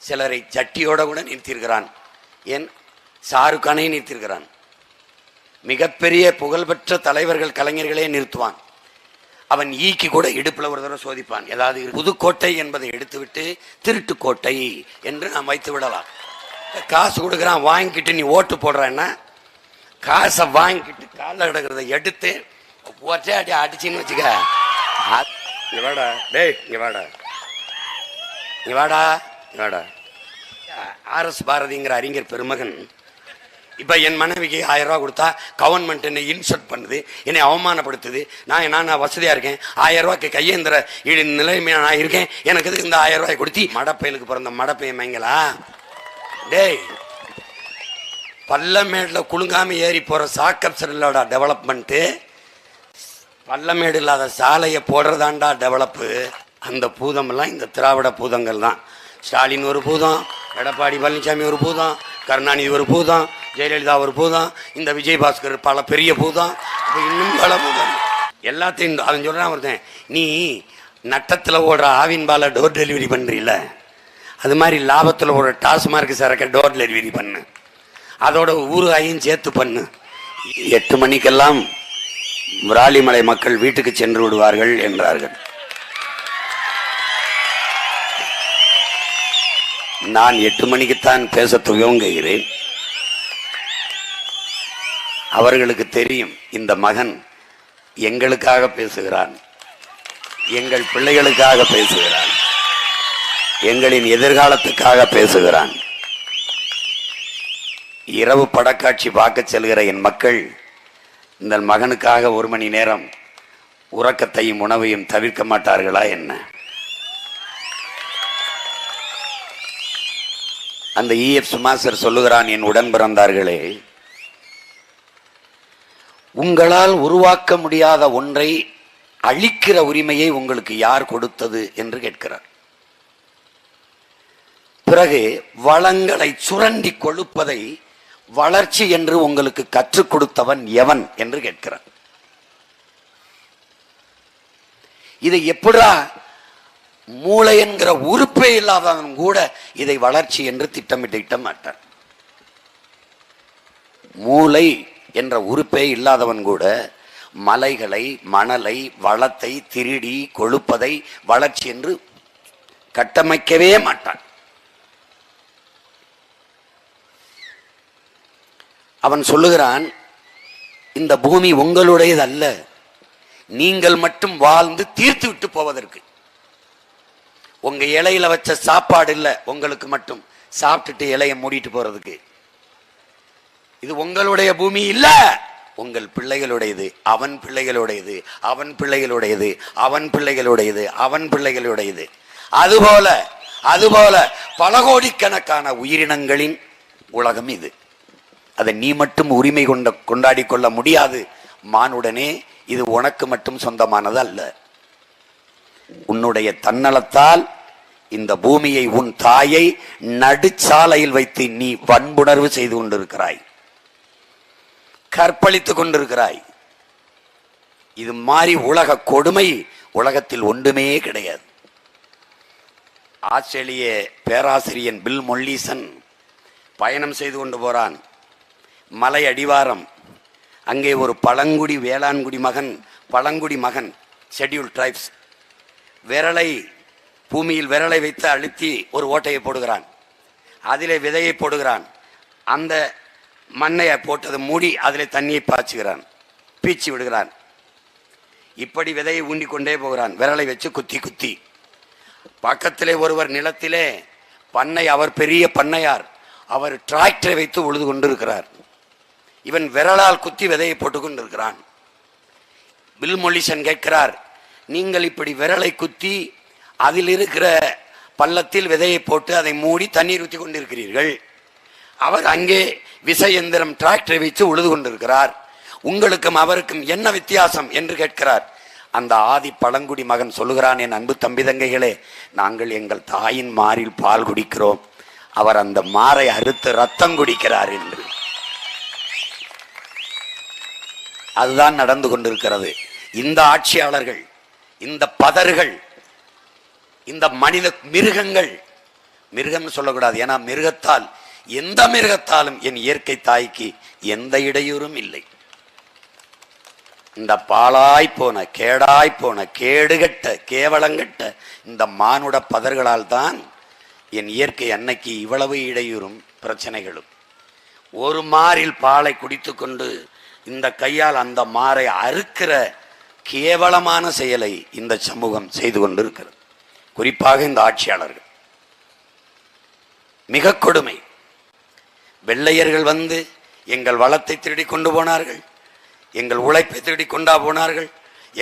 சிலரை சட்டியோட கூட நிறுத்தியிருக்கிறான். ஏன் ஷாருக்கானே நிறுத்தியிருக்கிறான். மிகப்பெரிய புகழ்பெற்ற தலைவர்கள் கலைஞர்களே நிறுத்துவான். அவன் ஈக்கி கூட இடுப்புல ஒரு தடவை சோதிப்பான். ஏதாவது புதுக்கோட்டை என்பதை எடுத்துவிட்டு திருட்டுக்கோட்டை என்று நாம் வைத்து விடலாம். காசு கொடுக்குறான், வாங்கிக்கிட்டு நீ ஓட்டு போடுறன்னா காசை வாங்கிக்கிட்டு காலில் கிடக்கிறத எடுத்து ஒற்றை அடி அடிச்சின்னு வச்சுக்க. இங்க வாடா டேய், இங்க வாடா, இங்க வாடா, இங்க வாடா. ஆர்எஸ் பாரதிங்கிற அறிஞர் பெருமகன் இப்போ என் மனைவிக்கு 1000 ரூபா கொடுத்தா கவர்மெண்ட் என்னை இன்சல்ட் பண்ணுது, என்னை அவமானப்படுத்துது. நான் வசதியாக இருக்கேன், 1000 ரூபாய்க்கு கையேந்திர நிலைமையாக நான் இருக்கேன், எனக்கு இதுக்கு இந்த 1000 ரூபாய் கொடுத்தி மடப்பயலுக்கு பிறந்த மடப்பையன் மைங்களா? டேய், பள்ளமேடில் குலுங்காம ஏறி போகிற சாக்கப்சரோட டெவலப்மெண்ட்டு, பள்ளமேடு இல்லாத சாலையை போடுறதாண்டா டெவலப்பு. அந்த பூதமெல்லாம் இந்த திராவிட பூதங்கள் தான். ஸ்டாலின் ஒரு பூதம், எடப்பாடி பழனிசாமி ஒரு பூதம், கருணாநிதி ஒரு பூதம், ஜெயலலிதா ஒரு பூதம், இந்த விஜயபாஸ்கர் பல பெரிய பூதம், இன்னும் பல பூதம். எல்லாத்தையும் அவன் சொல்றான் ஒருத்தன், நீ நட்டத்தில் ஓடுற ஆவின் பாலை டோர் டெலிவரி பண்றீல, அது மாதிரி லாபத்தில் ஒரு டாஸ்மார்க் சரக்க டோர் டெலிவரி பண்ணு, அதோட ஊறுகாயும் சேர்த்து பண்ணு. 8 மணிக்கெல்லாம் விராலிமலை மக்கள் வீட்டுக்கு சென்று விடுவார்கள் என்றார்கள். நான் 8 மணிக்குத்தான் பேச துவங்குகிறேன். அவர்களுக்கு தெரியும் இந்த மகன் எங்களுக்காக பேசுகிறான், எங்கள் பிள்ளைகளுக்காக பேசுகிறான், எங்களின் எதிர்காலத்துக்காக பேசுகிறான். இரவு படக்காட்சி பார்க்க செல்கிற என் மக்கள் இந்த மகனுக்காக 1 மணி நேரம் உறக்கத்தையும் உணவையும் தவிர்க்க மாட்டார்களா என்ன? அந்த EF சுமாசர் சொல்லுகிறான், என் உடன் பிறந்தார்களே, உங்களால் உருவாக்க முடியாத ஒன்றை அழிக்கிற உரிமையை உங்களுக்கு யார் கொடுத்தது என்று கேட்கிறார். பிறகு வளங்களை சுரண்டி கொழுப்பதை வளர்ச்சி என்று உங்களுக்கு கற்றுக் கொடுத்தவன் எவன் என்று கேட்கிறார். இதை எப்படா மூளை என்கிற உறுப்பே இல்லாதவன் கூட இதை வளர்ச்சி என்று திட்டமிட்ட மாட்டான். மூளை என்ற உறுப்பே இல்லாதவன் கூட மலைகளை, மணலை, வளத்தை திருடி கொழுப்பதை வளர்ச்சி என்று கட்டமைக்கவே மாட்டான். அவன் சொல்லுகிறான், இந்த பூமி உங்களுடையது அல்ல, நீங்கள் மட்டும் வாழ்ந்து தீர்த்து விட்டு போவதற்கு. உங்க இலையில வச்ச சாப்பாடு இல்ல உங்களுக்கு மட்டும், சாப்பிட்டுட்டு இலையை மூடிட்டு போறதுக்கு. இது உங்களுடைய பூமி இல்ல, உங்கள் பிள்ளைகளுடையது, அவன் பிள்ளைகளுடையது, அவன் பிள்ளைகளுடையது, அவன் பிள்ளைகளுடையது, அவன் பிள்ளைகளுடையது. அதுபோல பல கோடிக்கணக்கான உயிரினங்களின் உலகம் இது. அதை நீ மட்டும் உரிமை கொண்டாடி கொள்ள முடியாது. மானுடனே, இது உனக்கு மட்டும் சொந்தமானது அல்ல. உன்னுடைய தன்னலத்தால் இந்த பூமியை, உன் தாயை நடுச்சாலையில் வைத்து நீ வன்புணர்வு செய்து கொண்டிருக்கிறாய், கற்பழித்துக் கொண்டிருக்கிறாய். இது மாதிரி உலக கொடுமை உலகத்தில் ஒன்றுமே கிடையாது. ஆஸ்திரேலிய பேராசிரியன் பில் மொல்லீசன் பயணம் செய்து கொண்டு போறான். மலை அடிவாரம், அங்கே ஒரு பழங்குடி வேளாண்குடி மகன், பழங்குடி மகன், ஷெட்யூல் டிரைப்ஸ், பூமியில் விரலை வைத்து அழுத்தி ஒரு ஓட்டையை போடுகிறான். அதிலே விதையை போடுகிறான். அந்த மண்ணையை போட்டதை மூடி அதிலே தண்ணியை பாய்ச்சுகிறான், பீச்சி விடுகிறான். இப்படி விதையை ஊண்டிக்கொண்டே போகிறான், விரலை வச்சு குத்தி குத்தி. பக்கத்திலே ஒருவர் நிலத்திலே பண்ணை, அவர் பெரிய பண்ணையார், அவர் டிராக்டரை வைத்து உழுது கொண்டிருக்கிறார். இவன் விரலால் குத்தி விதையை போட்டுக் கொண்டிருக்கிறான். பில் மொல்லிசன் கேட்கிறார், நீங்கள் இப்படி விரலை குத்தி அதில் இருக்கிற பள்ளத்தில் விதையை போட்டு அதை மூடி தண்ணீர் ஊற்றி கொண்டிருக்கிறீர்கள், அவர் அங்கே விசையந்திரம் டிராக்டரை வைத்து உழுது கொண்டிருக்கிறார், உங்களுக்கும் அவருக்கும் என்ன வித்தியாசம் என்று கேட்கிறார். அந்த ஆதி பழங்குடி மகன் சொல்லுகிறான், என் அன்பு தம்பி தங்கைகளே, நாங்கள் எங்கள் தாயின் மாரில் பால் குடிக்கிறோம், அவர் அந்த மாரை அறுத்து ரத்தம் குடிக்கிறார் என்று. அதுதான் நடந்து கொண்டிருக்கிறது. இந்த ஆட்சியாளர்கள், இந்த பதர்கள், இந்த மனித மிருகங்கள் மிருகம்னு சொல்லக்கூடாது. ஏன்னா மிருகத்தால், எந்த மிருகத்தாலும் என் இயற்கை தாய்க்கு எந்த இடையூறும் இல்லை. இந்த பாழாய்ப்போன கேடாய்ப்போன கேடுகட்ட கேவலங்கட்ட இந்த மானுட பதர்களால் தான் என் இயற்கை அன்னைக்கு இவ்வளவு இடையூறும் பிரச்சனைகளும். ஒரு மாறில் பாலை குடித்து கொண்டு இந்த கையால் அந்த மாறை அறுக்கிற கேவலமான செயலை இந்த சமூகம் செய்து கொண்டிருக்கிறது. குறிப்பாக இந்த ஆட்சியாளர்கள் மிக கொடுமை. வெள்ளையர்கள் வந்து எங்கள் வளத்தை திருடி கொண்டு போனார்கள், எங்கள் உழைப்பை திருடி கொண்டா போனார்கள்,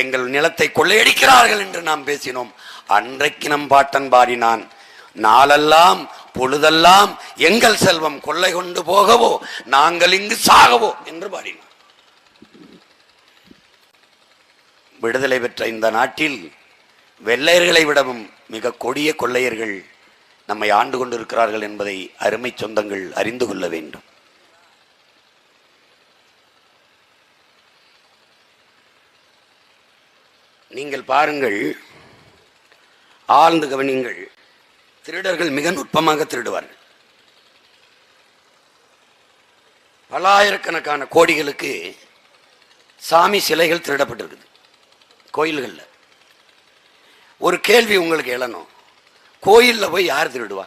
எங்கள் நிலத்தை கொள்ளையடிக்கிறார்கள் என்று நாம் பேசினோம். அன்றைக்கு நம் பாட்டன் பாடினான், நாளெல்லாம் பொழுதெல்லாம் எங்கள் செல்வம் கொள்ளை கொண்டு போகவோ நாங்கள் இங்கு சாகவோ என்று பாடினான். விடுதலை பெற்ற இந்த நாட்டில் வெள்ளையர்களை விடவும் மிக கொடிய கொள்ளையர்கள் நம்மை ஆண்டு கொண்டிருக்கிறார்கள் என்பதை அருமை சொந்தங்கள் அறிந்து கொள்ள வேண்டும். நீங்கள் பாருங்கள், ஆழ்ந்து கவனிங்கள். திருடர்கள் மிக நுட்பமாக திருடுவார்கள். பல்லாயிரக்கணக்கான கோடிகளுக்கு சாமி சிலைகள் திருடப்பட்டிருக்குது கோயில்களில். ஒரு கேள்வி உங்களுக்கு எழணும், கோயிலில் போய் யார் திருடுவா?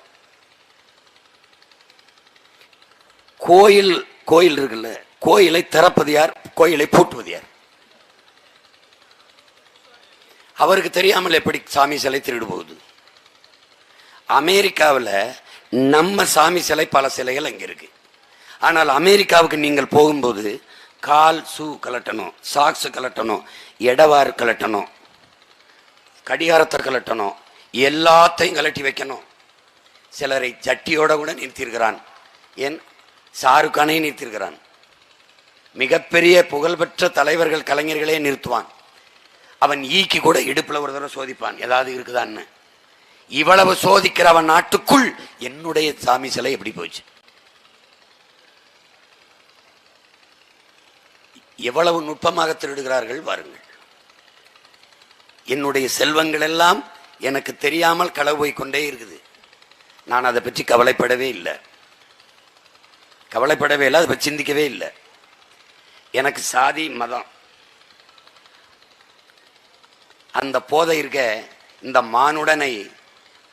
கோயில் இருக்குல்ல, கோயிலை திறப்பது யார், கோயிலை பூட்டுவது யார்? அவருக்கு தெரியாமல் எப்படி சாமி சிலை திருடு போகுது? அமெரிக்காவில் நம்ம சாமி சிலை பல சிலைகள் அங்கே இருக்கு. ஆனால் அமெரிக்காவுக்கு நீங்கள் போகும்போது கால் ஷூ கலட்டணும், சாக்ஸ் கலட்டணும், எடவாறு கலட்டணும், கடிகாரத்தை கலட்டணும், எல்லாத்தையும் கலட்டி வைக்கணும். சிலரை சட்டியோட கூட நிறுத்தியிருக்கிறான். ஏன் ஷாருக்கானே நிறுத்தியிருக்கிறான். மிகப்பெரிய புகழ்பெற்ற தலைவர்கள் கலைஞர்களே நிறுத்துவான். அவன் ஈக்கி கூட இடுப்புல ஒரு தடவை சோதிப்பான், ஏதாவது இருக்குதான்னு. இவ்வளவு சோதிக்கிற அவன் நாட்டுக்குள் என்னுடைய சாமி சிலை எப்படி போச்சு? எவ்வளவு நுட்பமாக திருடுகிறார்கள் பாருங்கள். என்னுடைய செல்வங்கள் எல்லாம் எனக்கு தெரியாமல் களவு போய் கொண்டே இருக்குது. நான் அதை பற்றி கவலைப்படவே இல்லை, அதை பற்றி சிந்திக்கவே இல்லை. எனக்கு சாதி மதம் அந்த போதை இருக்க இந்த மானுடனை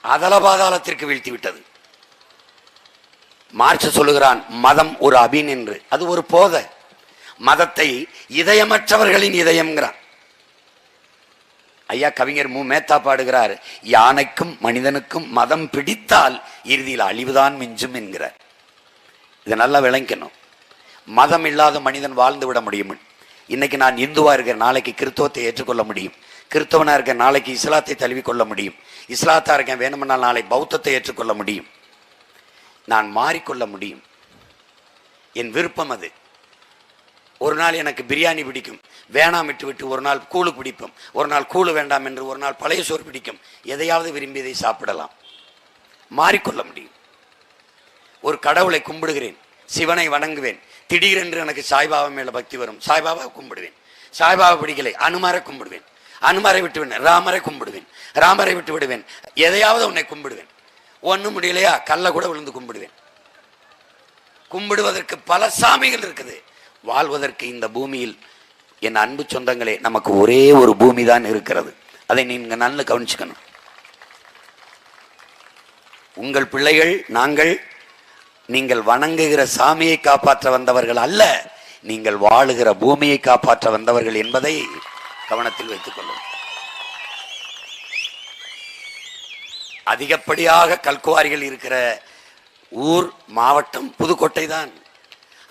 அதல பாதாளத்திற்கு வீழ்த்தி விட்டது. மார்க்ஸ் சொல்லுகிறான், மதம் ஒரு அபின் என்று. அது ஒரு போதை. மதத்தை இதயமற்றவர்களின் இதயம்ங்கிறான். ஐயா கவிஞர் மு மேத்தா பாடுகிறார், யானைக்கும் மனிதனுக்கும் மதம் பிடித்தால் இறுதியில் அழிவுதான் மிஞ்சும் என்கிறார். இதை நல்லா விளங்கணும். மதம் இல்லாத மனிதன் வாழ்ந்து விட முடியும். இன்னைக்கு நான் இந்துவா இருக்கேன், நாளைக்கு கிறிஸ்தவத்தை ஏற்றுக்கொள்ள முடியும். கிறிஸ்தவனா இருக்கேன், நாளைக்கு இஸ்லாத்தை தழுவிக்கொள்ள முடியும். இஸ்லாத்தா இருக்கேன், வேணுமென்றால் நாளை பௌத்தத்தை ஏற்றுக்கொள்ள முடியும். நான் மாறிக்கொள்ள முடியும். என் விருப்பம் அது. ஒரு நாள் எனக்கு பிரியாணி பிடிக்கும், வேணாம் விட்டு விட்டு ஒரு நாள் கூழு பிடிப்போம், ஒரு நாள் கூழு வேண்டாம் என்று ஒரு நாள் பழைய சோறு பிடிக்கும். எதையாவது விரும்பியதை சாப்பிடலாம். மாறிக்கொள்ள முடியும். ஒரு கடவுளை கும்பிடுகிறேன், சிவனை வணங்குவேன். திடீரென்று எனக்கு சாய்பாபா மேல பக்தி வரும், சாய்பாபாவை கும்பிடுவேன். சாய்பாபா பிடிக்கலை, அனுமாரை கும்பிடுவேன். அனுமாரை விட்டு விடுவேன், ராமரை கும்பிடுவேன். ராமரை விட்டு விடுவேன், எதையாவது உன்னை கும்பிடுவேன். ஒன்றும் முடியலையா, கல்ல கூட விழுந்து கும்பிடுவேன். கும்பிடுவதற்கு பல சாமிகள் இருக்குது. வாழ்வதற்கு இந்த பூமியில் என் அன்பு சொந்தங்களே நமக்கு ஒரே ஒரு பூமி தான் இருக்கிறது. அதை நீங்க நல்லா கவனிச்சுக்கணும். உங்கள் பிள்ளைகள் நாங்கள் நீங்கள் வணங்குகிற சாமியை காப்பாற்ற வந்தவர்கள் அல்ல, நீங்கள் வாழுகிற பூமியை காப்பாற்ற வந்தவர்கள் என்பதை கவனத்தில் வைத்துக் கொள்ளும். அதிகப்படியாக கல்குவாரிகள் இருக்கிற ஊர் மாவட்டம் புதுக்கோட்டை தான்.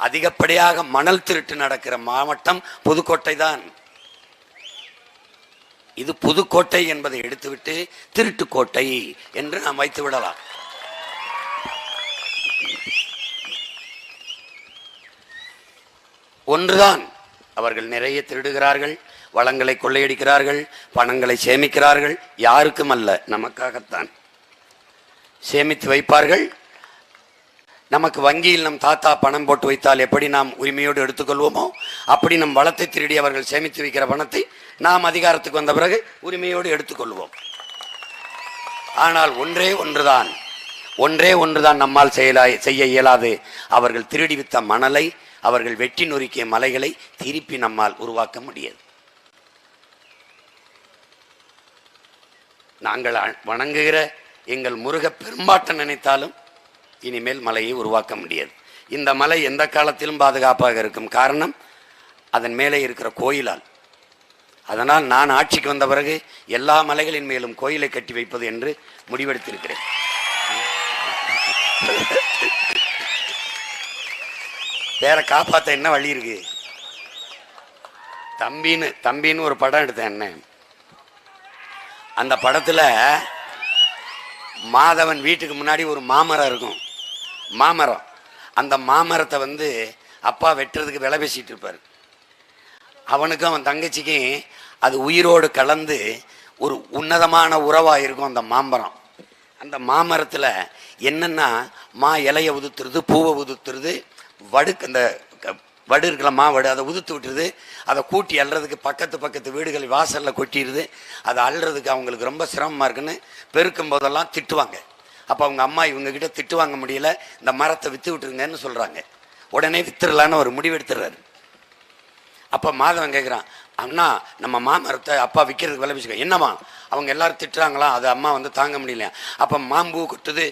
அதிகப்படியாக மணல் திருட்டு நடக்கிற மாவட்டம் புதுக்கோட்டை தான். இது புதுக்கோட்டை என்பதை எடுத்துவிட்டு திருட்டுக்கோட்டை என்று நாம் வைத்து விடலாம். ஒன்றுதான், அவர்கள் நிறைய திருடுகிறார்கள், வளங்களை கொள்ளையடிக்கிறார்கள், பணங்களை சேமிக்கிறார்கள். யாருக்கும் அல்ல, நமக்காகத்தான் சேமித்து வைப்பார்கள். நமக்கு வங்கியில் நம் தாத்தா பணம் போட்டு வைத்தால் எப்படி நாம் உரிமையோடு எடுத்துக்கொள்வோமோ அப்படி நம் வளத்தை திருடி அவர்கள் சேமித்து வைக்கிற பணத்தை நாம் அதிகாரத்துக்கு வந்த பிறகு உரிமையோடு எடுத்துக்கொள்வோம். ஆனால் ஒன்றே ஒன்றுதான், ஒன்றே ஒன்றுதான் நம்மால் செய்ய இயலாது. அவர்கள் திருடி வித்த மணலை, அவர்கள் வெட்டி நொறுக்கிய மலைகளை திருப்பி நம்மால் உருவாக்க முடியாது. நாங்கள் வணங்குகிற எங்கள் முருக பெரும்பாட்டம் நினைத்தாலும் இனிமேல் மலையை உருவாக்க முடியாது. இந்த மலை எந்த காலத்திலும் பாதுகாப்பாக இருக்கும். காரணம், அதன் மேலே இருக்கிற கோயிலால். அதனால் நான் ஆட்சிக்கு வந்த பிறகு எல்லா மலைகளின் மேலும் கோயிலை கட்டி வைப்பது என்று முடிவெடுத்திருக்கிறேன். வேற காப்பாற்ற என்ன வழி இருக்கு? தம்பின்னு ஒரு படம் எடுத்தேன். என்ன அந்த படத்துல மாதவன் வீட்டுக்கு முன்னாடி ஒரு மாமரம் இருக்கும். மாமரம், அந்த மாமரத்தை அப்பா வெட்டுறதுக்கு விலை பேசிட்டு இருப்பார். அவனுக்கும் அவன் தங்கச்சிக்கும் அது உயிரோடு கலந்து ஒரு உன்னதமான உறவாக இருக்கும் அந்த மாமரம். அந்த மாமரத்தில் என்னென்னா, மா இலையை உதுத்துறது, பூவை உதுத்துறது, அந்த வடு இருக்கல மாவடு, அதை உதுத்து விட்டுருது. அதை கூட்டி அள்ளுறதுக்கு பக்கத்து வீடுகள் வாசலில் கொட்டிடுது. அதை அள்ளுறதுக்கு அவங்களுக்கு ரொம்ப சிரமமாக இருக்குன்னு பெருக்கும் போதெல்லாம் திட்டுவாங்க. அப்போ அவங்க அம்மா இவங்ககிட்ட திட்டு வாங்க முடியல, இந்த மரத்தை விற்று விட்டுருங்கன்னு சொல்கிறாங்க. உடனே வித்துடலான்னு ஒரு முடிவெடுத்துறாரு. அப்போ மாதவன் கேட்குறான், அண்ணா நம்ம மாமரத்தை அப்பா விற்கிறதுக்கு விலை பேசிக்க. என்னம்மா? அவங்க எல்லாரும் திட்டுறாங்களா, அது அம்மா தாங்க முடியலையா. அப்போ மாம்பூ கொட்டுது,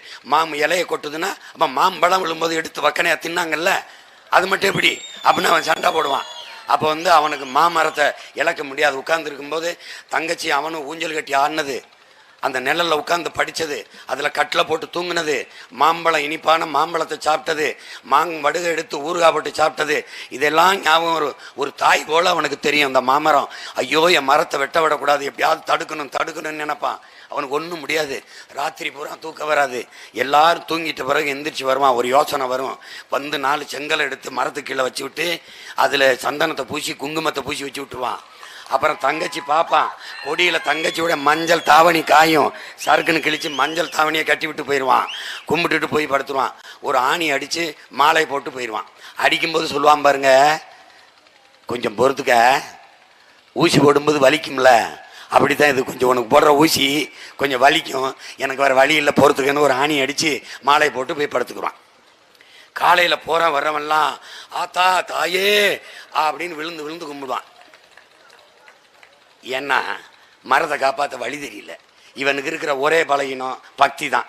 இலையை கொட்டுதுன்னா அப்போ மாம்பழம் விழும்போது எடுத்து வக்கனையாக தின்னாங்கல்ல, அது மட்டும் எப்படி அப்படின்னு அவன் சண்டை போடுவான். அப்போ அவனுக்கு மாமரத்தை இழக்க முடியாது. உட்கார்ந்து இருக்கும்போது தங்கச்சி அவனும் ஊஞ்சல் கட்டி ஆடினது, அந்த நிழல்ல உட்கார்ந்து படித்தது, அதில் கட்டில் போட்டு தூங்கினது, மாம்பழம் இனிப்பான மாம்பழத்தை சாப்பிட்டது, வடுகை எடுத்து ஊறுகாய் போட்டு சாப்பிட்டது, இதெல்லாம் ஞாபகம் ஒரு தாய் போல அவனுக்கு தெரியும். அந்த மாமரம், ஐயோ என் மரத்தை வெட்ட விடக்கூடாது, எப்படியாவது தடுக்கணும்னு நினைப்பான். அவனுக்கு ஒன்றும் முடியாது. ராத்திரி பூரா தூக்கம் வராது. எல்லாரும் தூங்கிட்ட பிறகு எந்திரிச்சு வருவான். ஒரு யோசனை வரும். 4 செங்கலை எடுத்து மரத்துக்கு கீழே வச்சு விட்டு அதில் சந்தனத்தை பூசி குங்குமத்தை பூசி வச்சு விட்டுருவான். அப்புறம் தங்கச்சி பார்ப்பான், கொடியில் தங்கச்சியோட மஞ்சள் தாவணி காயும், சறுக்குன்னு கிழிச்சு மஞ்சள் தாவணியை கட்டி விட்டு போயிடுவான். கும்பிட்டுட்டு போய் படுத்துருவான். ஒரு ஆணி அடித்து மாலை போட்டு போயிடுவான். அடிக்கும்போது சொல்லுவான், பாருங்க கொஞ்சம் பொறுத்துக்க, ஊசி போடும்போது வலிக்கும்ல, அப்படித்தான் இது கொஞ்சம் உனக்கு போடுற ஊசி கொஞ்சம் வலிக்கும், எனக்கு வேறு வழி இல்லை பொறுத்துக்கன்னு ஒரு ஆணி அடித்து மாலை போட்டு போய் படுத்துக்குவான். காலையில் போகிறேன் வர்றவன்லாம் ஆத்தா தாயே அப்படின்னு விழுந்து கும்பிடுவான். ஏன்னா மரத்தை காப்பாற்ற வழி தெரியல. இவனுக்கு இருக்கிற ஒரே பலகீனம் பக்தி தான்.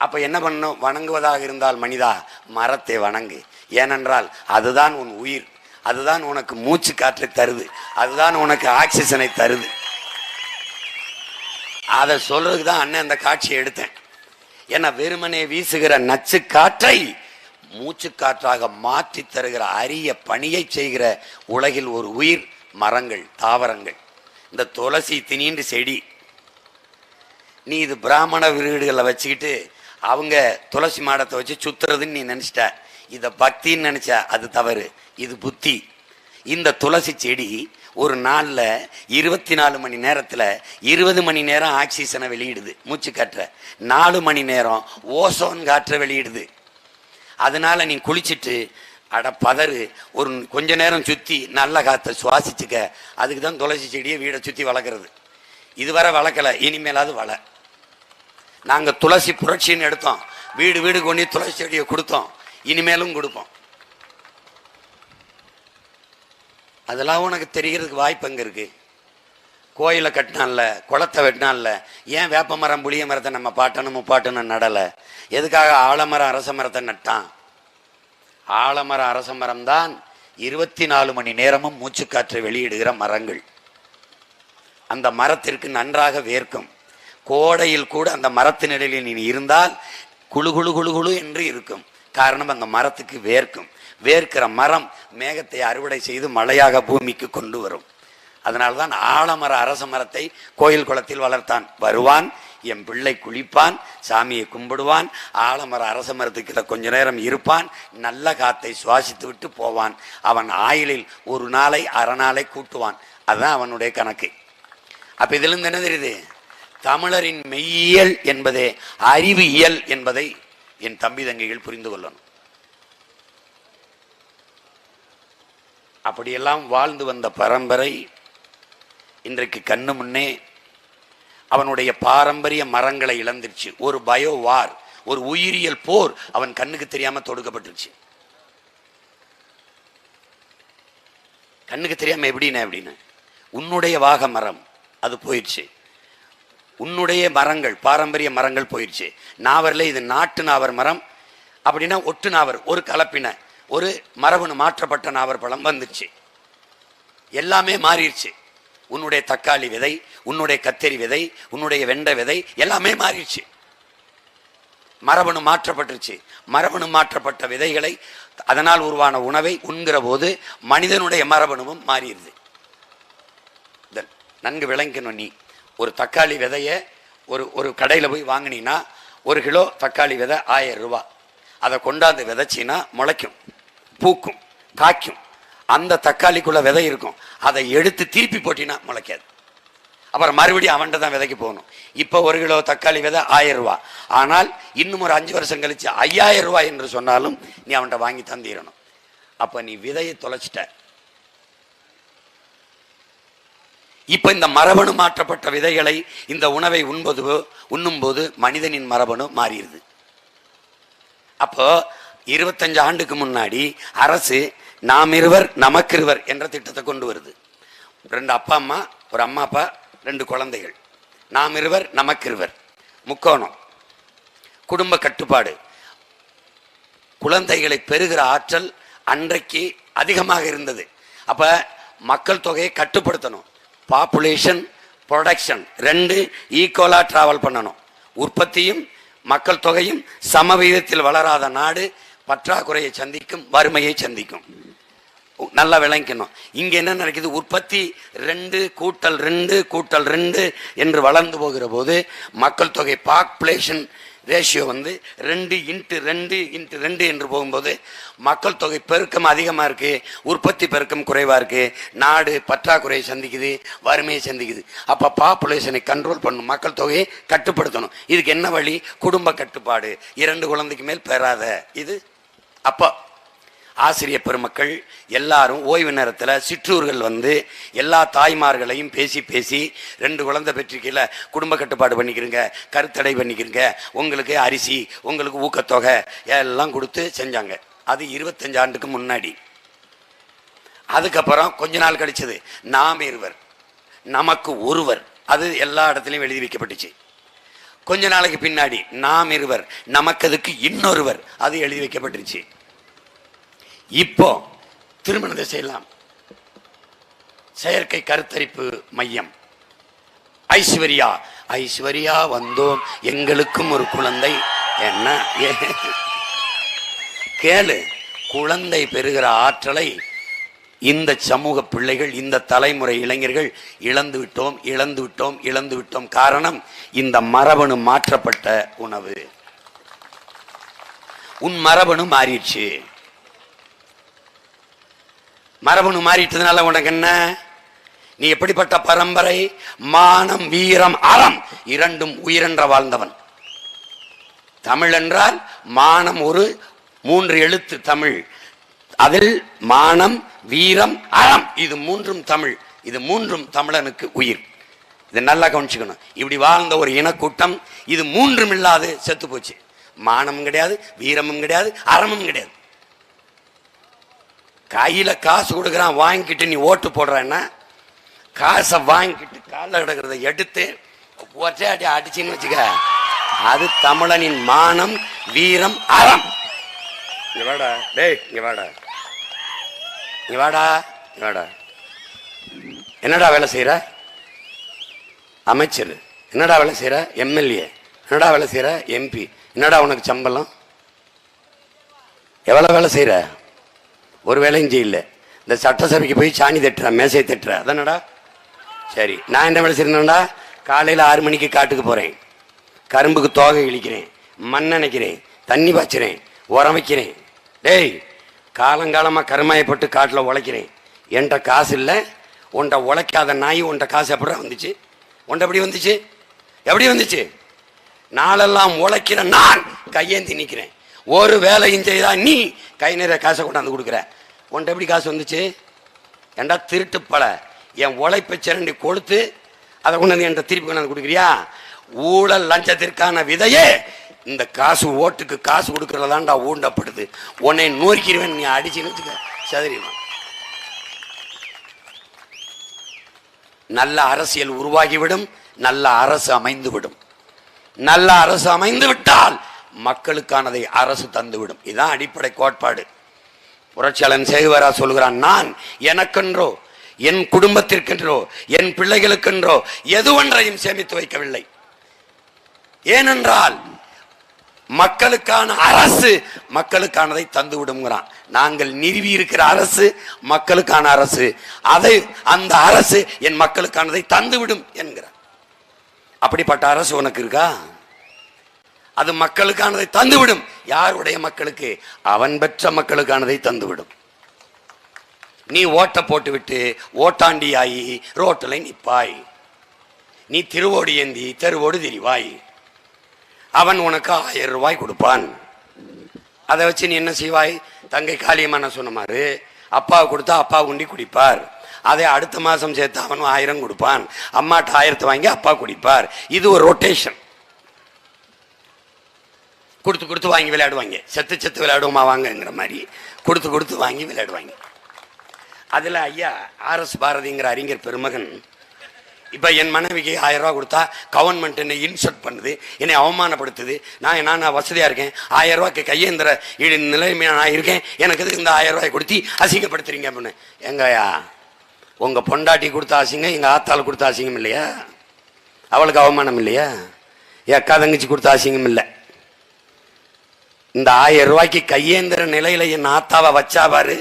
அப்போ என்ன பண்ணணும்? வணங்குவதாக இருந்தால் மனிதா மரத்தை வணங்கு. ஏனென்றால் அதுதான் உன் உயிர், அதுதான் உனக்கு மூச்சு காற்றை தருது, அதுதான் உனக்கு ஆக்சிஜனை தருது. அதை சொல்றதுக்கு தான் அண்ணன் அந்த காட்சியை எடுத்தேன். ஏன்னா வெறுமனே வீசுகிற நச்சு காற்றை மூச்சு காற்றாக மாற்றி தருகிற அரிய பணியை செய்கிற உலகில் ஒரு உயிர் மரங்கள், தாவரங்கள். இந்த துளசி திணின்று செடி, நீ இது பிராமண வீடுகளில் வச்சுக்கிட்டு அவங்க துளசி மாடத்தை வச்சு சுத்துறதுன்னு நீ நினைச்சிட்ட, இதை பக்தின்னு நினைச்ச, அது தவறு, இது புத்தி. இந்த துளசி செடி ஒரு நாளில் 24 மணி நேரத்தில் 20 மணி நேரம் ஆக்சிஜனை வெளியிடுது, மூச்சு காற்ற, 4 மணி நேரம் ஓசோன் காற்றை வெளியிடுது. அதனால நீ குளிச்சுட்டு பதறு ஒரு கொஞ்ச நேரம் சுற்றி நல்ல காற்றை சுவாசிச்சுக்க. அதுக்கு தான் துளசி செடியை வீடை சுற்றி வளர்க்குறது. இதுவரை வளர்க்கலை, இனிமேலாவது வள. நாங்கள் துளசி புரட்சின்னு எடுத்தோம், வீடு கொண்டு துளசி செடியை கொடுத்தோம், இனிமேலும் கொடுப்போம். அதெல்லாம் உனக்கு தெரிகிறதுக்கு வாய்ப்பு எங்கே இருக்கு? கோயிலை கட்டினான்ல, குளத்தை வெட்டினான்ல, ஏன் வேப்ப மரம் புளிய மரத்தை நம்ம பாட்டணும் முப்பாட்டணும் நடலை? எதுக்காக ஆலமரம் அரச மரத்தை நட்டான்? ஆலமரம் அரச மரம் தான் 24 மணி நேரமும் மூச்சுக்காற்றை வெளியிடுகிற மரங்கள். அந்த மரத்திற்கு நன்றாக வேர்க்கும். கோடையில் கூட அந்த மரத்தின் நிலையில் நீ இருந்தால் குழு குழு குழு குழு என்று இருக்கும். காரணம், அந்த மரத்துக்கு வேர்க்கும். வேர்க்கிற மரம் மேகத்தை அறுவடை செய்து மழையாக பூமிக்கு கொண்டு வரும். அதனால்தான் ஆலமர அரச மரத்தை கோயில் குளத்தில் வளர்த்தான். வருவான், என் பிள்ளை குளிப்பான், சாமியை கும்பிடுவான், ஆலமர அரச மரத்துக்கிட்ட கொஞ்ச நேரம் இருப்பான், நல்ல காத்தை சுவாசித்து விட்டு போவான். அவன் ஆயுளில் ஒரு நாளை அரை நாளை கூட்டுவான். அதுதான் அவனுடைய கணக்கு. அப்ப இதுல இருந்து என்ன தெரியுது? தமிழரின் மெய்யியல் என்பதே அறிவியல் என்பதை என் தம்பி தங்கைகள் புரிந்து கொள்ளணும். அப்படியெல்லாம் வாழ்ந்து வந்த பரம்பரை இன்றைக்கு கண்ணு முன்னே அவனுடைய பாரம்பரிய மரங்களை இழந்துருச்சு. ஒரு பயோ வார், ஒரு உயிரியல் போர் அவன் கண்ணுக்கு தெரியாம தொடுக்கப்பட்டுருச்சு. கண்ணுக்கு தெரியாம எப்படின்னு உன்னுடைய வாக மரம் அது போயிடுச்சு. உன்னுடைய மரங்கள், பாரம்பரிய மரங்கள் போயிடுச்சு. நாவரில் இது நாட்டு நாவர் மரம் அப்படின்னா ஒட்டு நாவர், ஒரு கலப்பின, ஒரு மரபணு மாற்றப்பட்ட நாவர் பழம் வந்துருச்சு. எல்லாமே மாறிடுச்சு. உன்னுடைய தக்காளி விதை, உன்னுடைய கத்தரி விதை, உன்னுடைய வெண்டை விதை எல்லாமே மாறிடுச்சு. மரபணு மாற்றப்பட்டுருச்சு. மரபணு மாற்றப்பட்ட விதைகளை, அதனால் உருவான உணவை உண்கிற போது மனிதனுடைய மரபணுவும் மாறிடுது. நன்கு விளங்கணும். நீ ஒரு தக்காளி விதைய ஒரு கடையில் போய் வாங்கினீங்கன்னா 1 கிலோ தக்காளி விதை 1000 ரூபாய். அதை கொண்டாந்து விதைச்சின்னா முளைக்கும், பூக்கும், காய்க்கும். அந்த தக்காளிக்குள்ள விதை இருக்கும். அதை எடுத்து திருப்பி போட்டினா முளைக்காது. அப்புறம் மறுபடியும் அவன்கிட்ட தான் விதைக்கு போகணும். இப்போ 1 கிலோ தக்காளி விதை 1000 ரூபாய். ஆனால் இன்னும் ஒரு 5 வருஷம் கழிச்சு 5000 ரூபாய் என்று சொன்னாலும் நீ அவன்கிட்ட வாங்கி தந்திரணும். அப்ப நீ விதையை தொலைச்சிட்ட. இப்ப இந்த மரபணு மாற்றப்பட்ட விதைகளை, இந்த உணவை உண்ணும்போது மனிதனின் மரபணு மாறிடுது. அப்போ 25 ஆண்டுக்கு முன்னாடி அரசு நாம் இருவர் நமக்கிருவர் என்ற திட்டத்தை கொண்டு வருது. 2 அப்பா அம்மா, ஒரு அம்மா அப்பா, 2 குழந்தைகள். நாம் இருவர் நமக்கிருவர், முக்கோணம், குடும்ப கட்டுப்பாடு. குழந்தைகளை பெறுகிற ஆற்றல் அன்றைக்கு அதிகமாக இருந்தது. அப்ப மக்கள் தொகையை கட்டுப்படுத்தணும். பாப்புலேஷன் ப்ரொடக்ஷன் 2 ஈக்குவலா டிராவல் பண்ணணும். உற்பத்தியும் மக்கள் தொகையும் சமவீதத்தில் வளராத நாடு பற்றாக்குறையை சந்திக்கும், வறுமையை சந்திக்கும். நல்லா விளங்கணும். இங்க என்ன நடக்குது? உற்பத்தி 2 கூட்டல் 2 கூட்டல் 2 என்று வளர்ந்து போகிற போது மக்கள் தொகை பாப்புலேஷன் ரேஷியோ 2 இன்ட்டு 2 இன்ட்டு 2 என்று போகும்போது மக்கள் தொகை பெருக்கம் அதிகமாக இருக்கு, உற்பத்தி பெருக்கம் குறைவா இருக்கு. நாடு பற்றாக்குறையை சந்திக்குது, வறுமையை சந்திக்குது. அப்ப பாப்புலேஷனை கண்ட்ரோல் பண்ணணும், மக்கள் தொகையை கட்டுப்படுத்தணும். இதுக்கு என்ன வழி? குடும்ப கட்டுப்பாடு. 2 குழந்தைக்கு மேல் பெறாத இது. அப்போ ஆசிரியர் பெருமக்கள் எல்லாரும் ஓய்வு நேரத்தில் சிற்றூர்கள் எல்லா தாய்மார்களையும் பேசி 2 குழந்தை பெற்றிருக்கீங்கள, குடும்ப கட்டுப்பாடு பண்ணிக்கிறீங்க, கருத்தடை பண்ணிக்கிறீங்க, உங்களுக்கு அரிசி, உங்களுக்கு ஊக்கத்தொகை எல்லாம் கொடுத்து செஞ்சாங்க. அது 25 ஆண்டுக்கு முன்னாடி. அதுக்கப்புறம் கொஞ்ச நாள் கழிச்சது நாம் இருவர் நமக்கு ஒருவர், அது எல்லா இடத்துலையும் எழுதி வைக்கப்பட்டுச்சு. கொஞ்ச நாளைக்கு பின்னாடி நாம் இருவர் நமக்கு அதுக்கு இன்னொருவர், அது எழுதி வைக்கப்பட்டுருச்சு. இப்போ திருமணத்தை செய்யலாம். செயற்கை கருத்தரிப்பு மையம். ஐஸ்வர்யா ஐஸ்வர்யா வந்தோம், எங்களுக்கும் ஒரு குழந்தை. என்ன கேளு, குழந்தை பெறுகிற ஆற்றலை இந்த சமூக பிள்ளைகள், இந்த தலைமுறை இளைஞர்கள் இழந்து விட்டோம். காரணம் இந்த மரபணு மாற்றப்பட்ட உணவு. உன் மரபணு மாறிடுச்சு. மரபணு மாறிட்டதுனால உனக்கு என்ன? நீ எப்படிப்பட்ட பரம்பரை? மானம், வீரம், அறம் 2ம் உயிரென்ற வாழ்ந்தவன். தமிழ் என்றால் மானம் ஒரு 3 எழுத்து தமிழ். அதில் மானம், வீரம், அறம், இது 3ம் தமிழ். இது 3ம் தமிழனுக்கு உயிர். இதை நல்லா கவனிச்சுக்கணும். இப்படி வாழ்ந்த ஒரு இனக்கூட்டம் இது 3ம் இல்லாது செத்து போச்சு. மானமும் கிடையாது, வீரமும் கிடையாது, அறமும் கிடையாது. கையில காசு கொடுக்குறான், வாங்கிக்கிட்டு நீ ஓட்டு போடுறன்னா காசை வாங்கிக்கிட்டு காலில் கிடக்கிறத எடுத்து ஒற்றை அடி அடிச்சுன்னு வச்சுக்க, அது தமிழனின் மானம், வீரம், அறம். இங்க வாடா டேய், இங்க வாடா, இங்க வாடா, இங்க வாடா. என்னடா வேலை செய்யற? அமைச்சர். என்னடா வேலை செய்யற? எம்எல்ஏ. என்னடா வேலை செய்யற? எம்பி. என்னடா உனக்கு சம்பளம்? எவ்வளவு வேலை செய்யற? ஒரு வேலையும் செய்யல. இந்த சட்டசபைக்கு போய் சாணி தட்டுற, மேசை தட்டுற, அதானடா. சரி, நான் என்ன வேலை செய்யறேன்டா? காலையில் 6 மணிக்கு காட்டுக்கு போறேன், கரும்புக்கு தோகை இழிக்கிறேன், மண் நினைக்கிறேன், தண்ணி பாய்ச்சிறேன், உரம் வைக்கிறேன். டேய், காலங்காலமாக கருமாயப்பட்டு காட்டில் உழைக்கிறேன். என்கிட்ட காசு இல்லை. உன்ட்ட உழைக்காத நாய் உன்ட்ட காசு எப்படி வந்துச்சு? உன்ட்ட எப்படி வந்துச்சு? நாளெல்லாம் உழைக்கிற நான் கையேந்தி நிற்கிறேன். ஒரு வேலையும் செய்தா நீ கை நிறைய காசை கொண்டாந்து கொடுக்குற. உன்ட்ட எப்படி காசு வந்துச்சு? ஏண்டா திருட்டு பல, என் உழைப்பை சிரண்டி கொளுத்து அதை கொண்டாந்து என்கிட்ட திருப்பி கொண்டாந்து கொடுக்குறியா? ஊழல் லஞ்சத்திற்கான விதையே இந்த காசு ஓட்டுக்கு காசு கொடுக்கறதாண்டா ஊண்டப்படுது. உன்னை நோக்கிடுவேன், நீ அடிச்சுன்னு சதுரிமா. நல்ல அரசியல் உருவாகிவிடும், நல்ல அரசு அமைந்துவிடும். நல்ல அரசு அமைந்து விட்டால் மக்களுக்கானதை அரசு தந்துவிடும். இதுதான் அடிப்படை கோட்பாடு. புரட்சியாளன் சேகுவரா சொல்கிறான், நான் எனக்கென்றோ என் குடும்பத்திற்கென்றோ என் பிள்ளைகளுக்கென்றோ எதுவொன்றையும் சேமித்து வைக்கவில்லை. ஏனென்றால் மக்களுக்கான அரசு மக்களுக்கானதை தந்து விடுங்கிறான். நாங்கள் நிறுவி இருக்கிற அரசு மக்களுக்கான அரசு, அதை அந்த அரசு என் மக்களுக்கானதை தந்துவிடும் என்கிறார். அப்படிப்பட்ட அரசு உனக்கு இருக்கா? அது மக்களுக்கானதை தந்துவிடும். யாருடைய மக்களுக்கு? அவன் பெற்ற மக்களுக்கானதை தந்துவிடும். நீ ஓட்ட போட்டு விட்டு ஓட்டாண்டி ஆகி ரோட்டில் நிற்பாய். நீ திருவோடு ஏந்தி தெருவோடு திரிவாய். அவன் உனக்கு 1000 ரூபாய் கொடுப்பான். அதை வச்சு நீ என்ன செய்வாய்? தங்கை காளியம்மா சொன்ன மாதிரி அப்பாவை கொடுத்தா அப்பா உண்டி குடிப்பார். அதை அடுத்த மாதம் சேர்த்து அவன் 1000 கொடுப்பான். அம்மாட்ட 1000 வாங்கி அப்பா குடிப்பார். இது ஒரு ரொட்டேஷன். கொடுத்து கொடுத்து வாங்கி விளையாடுவாங்க. செத்து செத்து விளையாடுவோமா வாங்கிற மாதிரி கொடுத்து கொடுத்து வாங்கி விளையாடுவாங்க. அதில் ஐயா RS பாரதிங்கிற அறிஞர் பெருமகன், இப்போ என் மனைவிக்கு 1000 ரூபா கொடுத்தா கவர்மெண்ட் என்னை இன்சல்ட் பண்ணுது, என்னை அவமானப்படுத்துது, நான் வசதியாக இருக்கேன், 1000 ரூபாய்க்கு கையேந்திர நிலைமையாக நான் இருக்கேன், எனக்கு எதுக்கு இந்த 1000 ரூபாய் கொடுத்து அசிங்கப்படுத்துறீங்க அப்படின்னு. எங்கயா உங்கள் பொண்டாட்டி கொடுத்த அசிங்கம் எங்கள் ஆத்தாள் கொடுத்த அசிங்கம் இல்லையா? அவளுக்கு அவமானம் இல்லையா? என் அக்கா தங்கச்சி கொடுத்த அசிங்கம் இல்லை. இந்த 1000 ரூபாய்க்கு கையேந்திர நிலையில என் ஆத்தாவை வச்சாவாரு,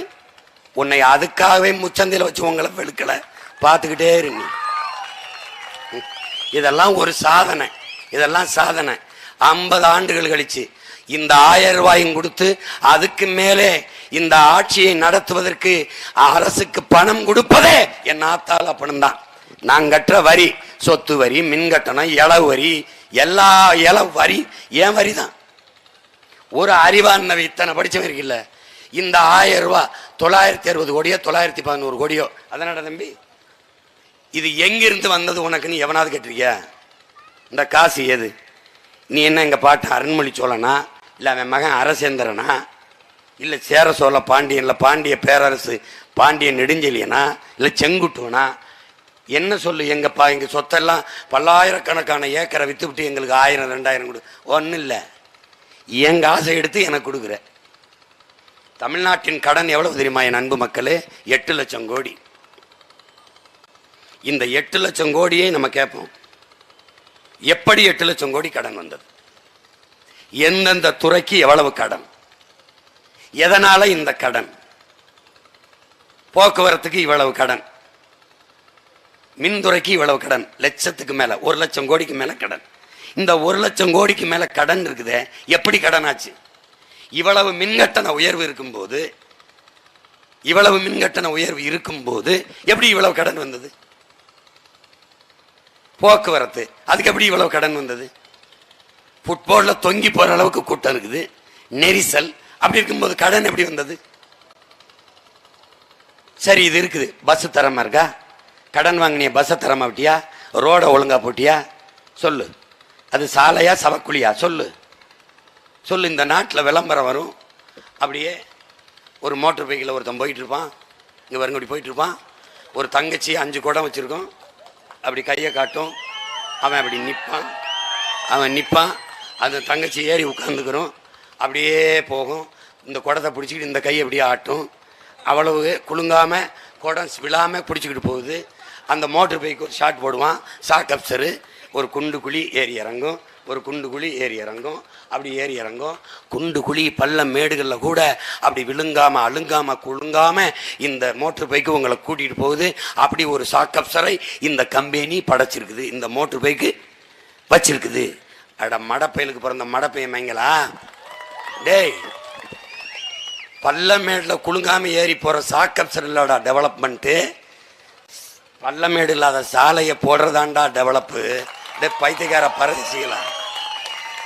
உன்னை அதுக்காகவே முச்சந்தையில் வச்சு உங்களை வெளுக்கல பார்த்துக்கிட்டே இருங்க. இதெல்லாம் ஒரு சாதனை. இதெல்லாம் சாதனை. 50 ஆண்டுகள் கழிச்சு இந்த 1000 ரூபாயும் கொடுத்து அதுக்கு மேலே இந்த ஆட்சியை நடத்துவதற்கு அரசுக்கு பணம் கொடுப்பதே என் ஆத்தால் அப்படின்னு தான். நான் கட்டுற வரி, சொத்து வரி, மின் கட்டணம், இளவு வரி, எல்லா இளவு வரி ஏன் வரி தான். ஒரு அறிவானவை இத்தனை படிச்சவருக்கு இல்லை. இந்த 1000 ரூபா 960 கோடியோ 911 கோடியோ, அதனால தம்பி இது எங்கிருந்து வந்தது உனக்குன்னு எவனாவது கேட்டிருக்கியா? இந்த காசு எது? நீ என்ன எங்கள் பாட்டு அருண்மொழி சோழனா, இல்லை அவன் மகன் அரசேந்திரனா, இல்லை சேர சோழ பாண்டியன்ல பாண்டிய பேரரசு பாண்டிய நெடுஞ்செழியனா, இல்லை செங்குட்டுவனா? என்ன சொல்லு? எங்கள் சொத்தெல்லாம் பல்லாயிரக்கணக்கான ஏக்கரை விற்றுவிட்டு எங்களுக்கு 1000 2000 கொடு. ஒன்றும் இல்லை, என் காசை எடுத்து எனக்கு கொடுக்குற. தமிழ்நாட்டின் கடன் எவ்வளவு தெரியுமா என் அன்பு மக்களே? 8 லட்சம் கோடி. இந்த 8 லட்சம் கோடியை நம்ம கேட்போம், எப்படி 8 லட்சம் கோடி கடன் வந்தது? எந்தெந்த துறைக்கு எவ்வளவு கடன்? எதனால இந்த கடன்? போக்குவரத்துக்கு இவ்வளவு கடன், மின்துறைக்கு இவ்வளவு கடன், லட்சத்துக்கு மேல 1 லட்சம் கோடிக்கு மேல கடன். இந்த 1 லட்சம் கோடிக்கு மேல கடன் இருக்குதே, எப்படி கடன் ஆச்சு? இவ்வளவு மின்கட்டண உயர்வு இருக்கும்போது, இவ்வளவு மின்கட்டண உயர்வு இருக்கும்போது எப்படி இவ்வளவு கடன் வந்தது? போக்குவரத்து, அதுக்கு எப்படி இவ்வளவு கடன் வந்தது? ஃபுட்பால்ல தொங்கி போற அளவுக்கு கூட்டம் இருக்குது, நெரிசல், அப்படி இருக்கும்போது கடன் எப்படி வந்தது? சரி, இது இருக்குது, பஸ் தரமா இருக்கா? கடன் வாங்கினிய பஸ்ஸை தரமா விட்டியா? ரோட ஒழுங்கா போட்டியா? சொல்லு. அது சாலையா சவக்குழியா? சொல்லு சொல்லு. இந்த நாட்டில் விளம்பரம் வரும், அப்படியே ஒரு மோட்டர் பைக்கில் ஒருத்தன் போயிட்டு இருப்பான், இங்கே வருங்க அப்படி போயிட்டு இருப்பான், ஒரு தங்கச்சி 5 குடம் வச்சிருக்கோம், அப்படி கையை காட்டும், அவன் அப்படி நிற்பான், அந்த தங்கச்சி ஏறி உட்காந்துக்கிறோம், அப்படியே போகும், இந்த குடத்தை பிடிச்சிக்கிட்டு இந்த கையை அப்படியே ஆட்டும், அவ்வளவு குலுங்காமல் குடம் விழாமல் பிடிச்சிக்கிட்டு போகுது. அந்த மோட்டர் பைக்கு ஒரு ஷாட் போடுவான், ஷாக் அப்சரு, ஒரு குண்டு குழி ஏறி இறங்கும், ஒரு குண்டு குழி ஏறி இறங்கும், அப்படி ஏறி இறங்கும். குண்டு குழி பள்ளம் மேடுகளில் கூட அப்படி விழுங்காம அழுங்காம குழுங்காம இந்த மோட்டர் பைக்கு உங்களை கூட்டிட்டு போகுது. அப்படி ஒரு ஷாக் அப்சரை இந்த கம்பெனி படைச்சிருக்குது, இந்த மோட்டர் பைக்கு வச்சிருக்குது. அட மடப்பயலுக்கு பிறந்த மடப்பையன் மைங்களா டேய், பள்ளமேடில் குலுங்காம ஏறி போற ஷாக் அப்சரோட டெவலப்மெண்ட்டு, பள்ளமேடு இல்லாத சாலையை போடுறதாண்டா டெவலப்பு. பைத்தியக்கார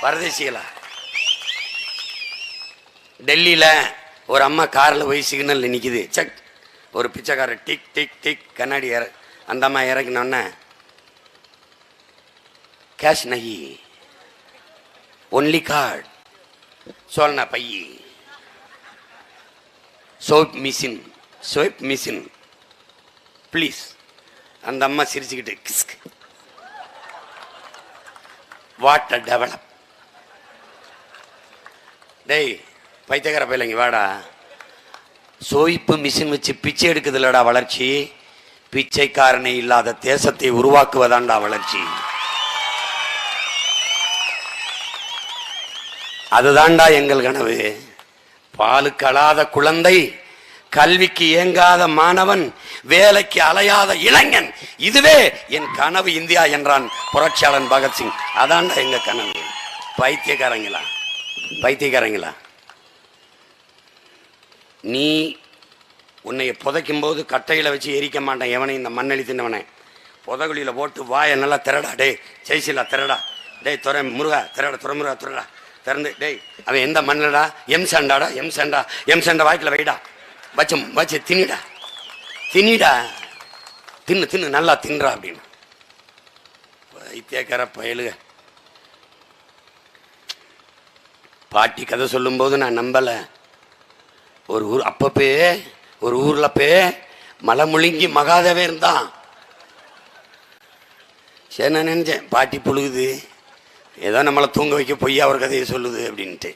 பரதேசிகளா. டெல்லியில் ஒரு அம்மா காரில் போய் சிக்னல் நிற்கிது, செக், ஒரு பிச்சைக்காரர் டிக் டிக் டிக் கண்ணாடி அந்த அம்மா இறக்கினோன்னே கேஷ் நகி ஒன்லி கார்டு. சோழனா பையி, சோப் மிஷின், சோப் மிஷின் ப்ளீஸ். அந்த அம்மா சிரிச்சுக்கிட்டு கிஸ்க். What a develop. டேய் பைத்தியக்கார பையலைங்க வாடா. சோய்ப்பு மிஷின் வச்சு பிச்சை எடுக்குது இல்லடா வளர்ச்சி. பிச்சைக்காரனை இல்லாத தேசத்தை உருவாக்குவதாண்டா வளர்ச்சி. அதுதான்டா எங்கள் கனவு. பாலுக்கு அழாத குழந்தை, கல்விக்கு ஏங்காத மாணவன், வேலைக்கு அலையாத இளைஞன், இதுவே என் கனவு இந்தியா என்றான் புரட்சியாளன் பகத்சிங். அதான்டா எங்க கனவு. பைத்தியக்காரங்களா, பைத்தியக்காரங்களா. நீ உன்னை புதைக்கும் போது கட்டையில் வச்சு எரிக்க மாட்டேன் எவனை, இந்த மண்ணெளி தின்னவனை புதகுழியில் போட்டு வாயை நல்லா திரடா. டே ஜெய்சிலா திரடா, டேய் துறை முருகா திரடா, துறை முருகா திரடா திறந்து. டேய் அவன் எந்த மண்ணிலடா? எம் சண்டாடா, எம் சண்டா, எம் சண்டை வாய்க்கில் வைடா, வச்சு வச்சு தின்னிடா, தின்னிடா, தின்னு தின்னு நல்லா தின்றா அப்படின்னு. வைத்தியக்கார பயலுக. பாட்டி கதை சொல்லும்போது நான் நம்பலை. ஒரு ஊர் அப்பப்பே ஒரு ஊர்ல மலை முழுங்கி மகாதேவன் இருந்தான். சரி நான் நினைச்சேன் பாட்டி புழுகுது, ஏதோ நம்மளை தூங்க வைக்க பொய்யா ஒரு கதையை சொல்லுது அப்படின்ட்டு.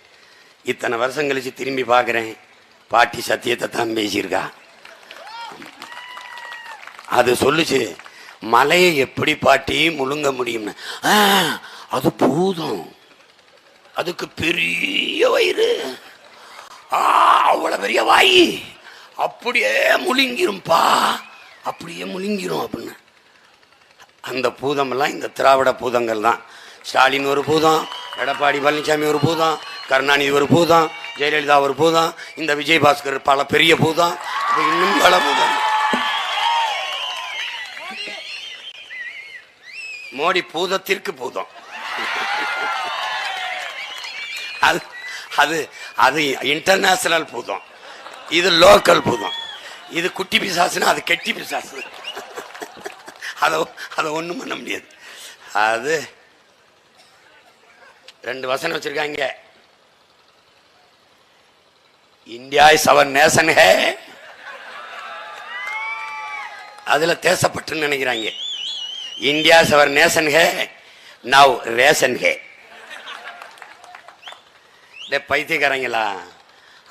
இத்தனை வருஷம் கழிச்சு திரும்பி பார்க்குறேன், பாட்டி சத்தியத்தை தான் பேசியிருக்கா. அது சொல்லுச்சு, மலையை எப்படி பாட்டி முழுங்க முடியும்னு. அது பூதம், அதுக்கு பெரிய வயிறு, அவ்வளவு பெரிய வாயி, அப்படியே முழுங்கிரும்பா, அப்படியே முழுங்கிரும் அப்படின்னு. அந்த பூதமெல்லாம் இந்த திராவிட பூதங்கள் தான். ஸ்டாலின் ஒரு பூதம், எடப்பாடி பழனிசாமி ஒரு பூதம், கருணாநிதி ஒரு பூதம், ஜெயலலிதா ஒரு பூதம், இந்த விஜயபாஸ்கர் பல பெரிய பூதம், இன்னும் பல பூதம். மோடி பூதத்திற்கு பூதம். அது அது அது இன்டர்நேஷனல் பூதம், இது லோக்கல் பூதம். இது குட்டி பிசாசுனா அது கெட்டி பிசாசு. அதை ஒன்றும் பண்ண முடியாது. அது 2 வசனம் வச்சிருக்காங்க. இந்தியா இஸ் அவர் நேஷன் ஹே, அதுல தேசப்பட்டு நினைக்கிறாங்க. இந்தியா இஸ் அவர் நேஷன் ஹே, நவ் ரேஷன் ஹே. பைத்தியக்காரங்களா,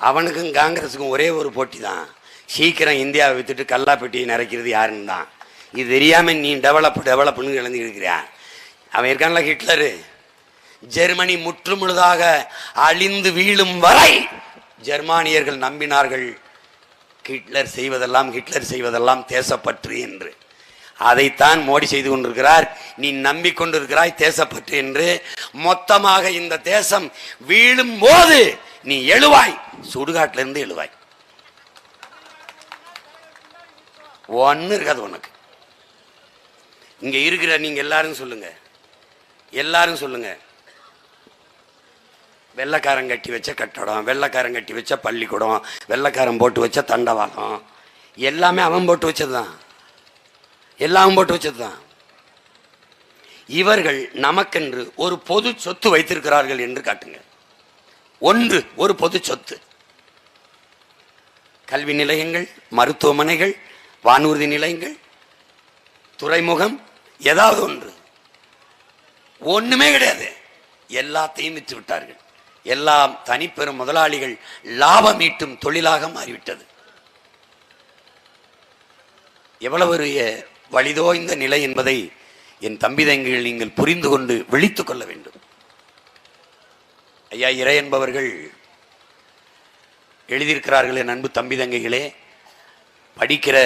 அவனுக்கும் காங்கிரஸுக்கும் ஒரே ஒரு போட்டி தான். சீக்கிரம் இந்தியாவை வித்துட்டு கல்லா பெட்டியை நிறைக்கிறது யாருன்னு தான். இது தெரியாம நீ டெவலப்னு இழந்து இருக்கிறியா. அவன் இருக்கான்ல ஹிட்லரு. ஜெர்மனி முற்றுமுழுதாக அழிந்து வீழும் வரை ஜெர்மானியர்கள் நம்பினார்கள் ஹிட்லர் செய்வதெல்லாம் தேசப்பற்று என்று. அதைத்தான் மோடி செய்து கொண்டிருக்கிறார். நீ நம்பிக்கொண்டிருக்கிறாய் தேசப்பற்று என்று. மொத்தமாக இந்த தேசம் வீழும் போது நீ எழுவாய், சுடுகாட்டிலிருந்து எழுவாய். ஒன்னு இருக்காது உனக்கு. இங்க இருக்கிற நீங்க எல்லாரும் சொல்லுங்க, வெள்ளைக்காரன் கட்டி வச்ச கட்டடம், வெள்ளைக்காரன் கட்டி வச்ச பள்ளிக்கூடம், வெள்ளைக்காரன் போட்டு வச்ச தண்டவாளம், எல்லாமே அவன் போட்டு வச்சதுதான், எல்லாம் போட்டு வச்சதுதான். இவர்கள் நமக்கென்று ஒரு பொது சொத்து வைத்திருக்கிறார்கள் என்று காட்டுங்க. ஒன்று, ஒரு பொது சொத்து. கல்வி நிலையங்கள், மருத்துவமனைகள், வானூர்தி நிலையங்கள், துறைமுகம், ஏதாவது ஒன்று. ஒண்ணுமே கிடையாது. எல்லாத்தையும் விற்று விட்டார்கள். எல்லாம் தனிப்பெரும் முதலாளிகள் லாபம் ஈட்டும் தொழிலாக மாறிவிட்டது. எவ்வளவு வலிதோ இந்த நிலை என்பதை என் தம்பி தங்கைகள் நீங்கள் புரிந்து கொண்டு விழித்துக் கொள்ள வேண்டும். ஐயா இறை என்பவர்கள் எழுதியிருக்கிறார்கள். என் அன்பு தம்பி தங்கைகளே, படிக்கிற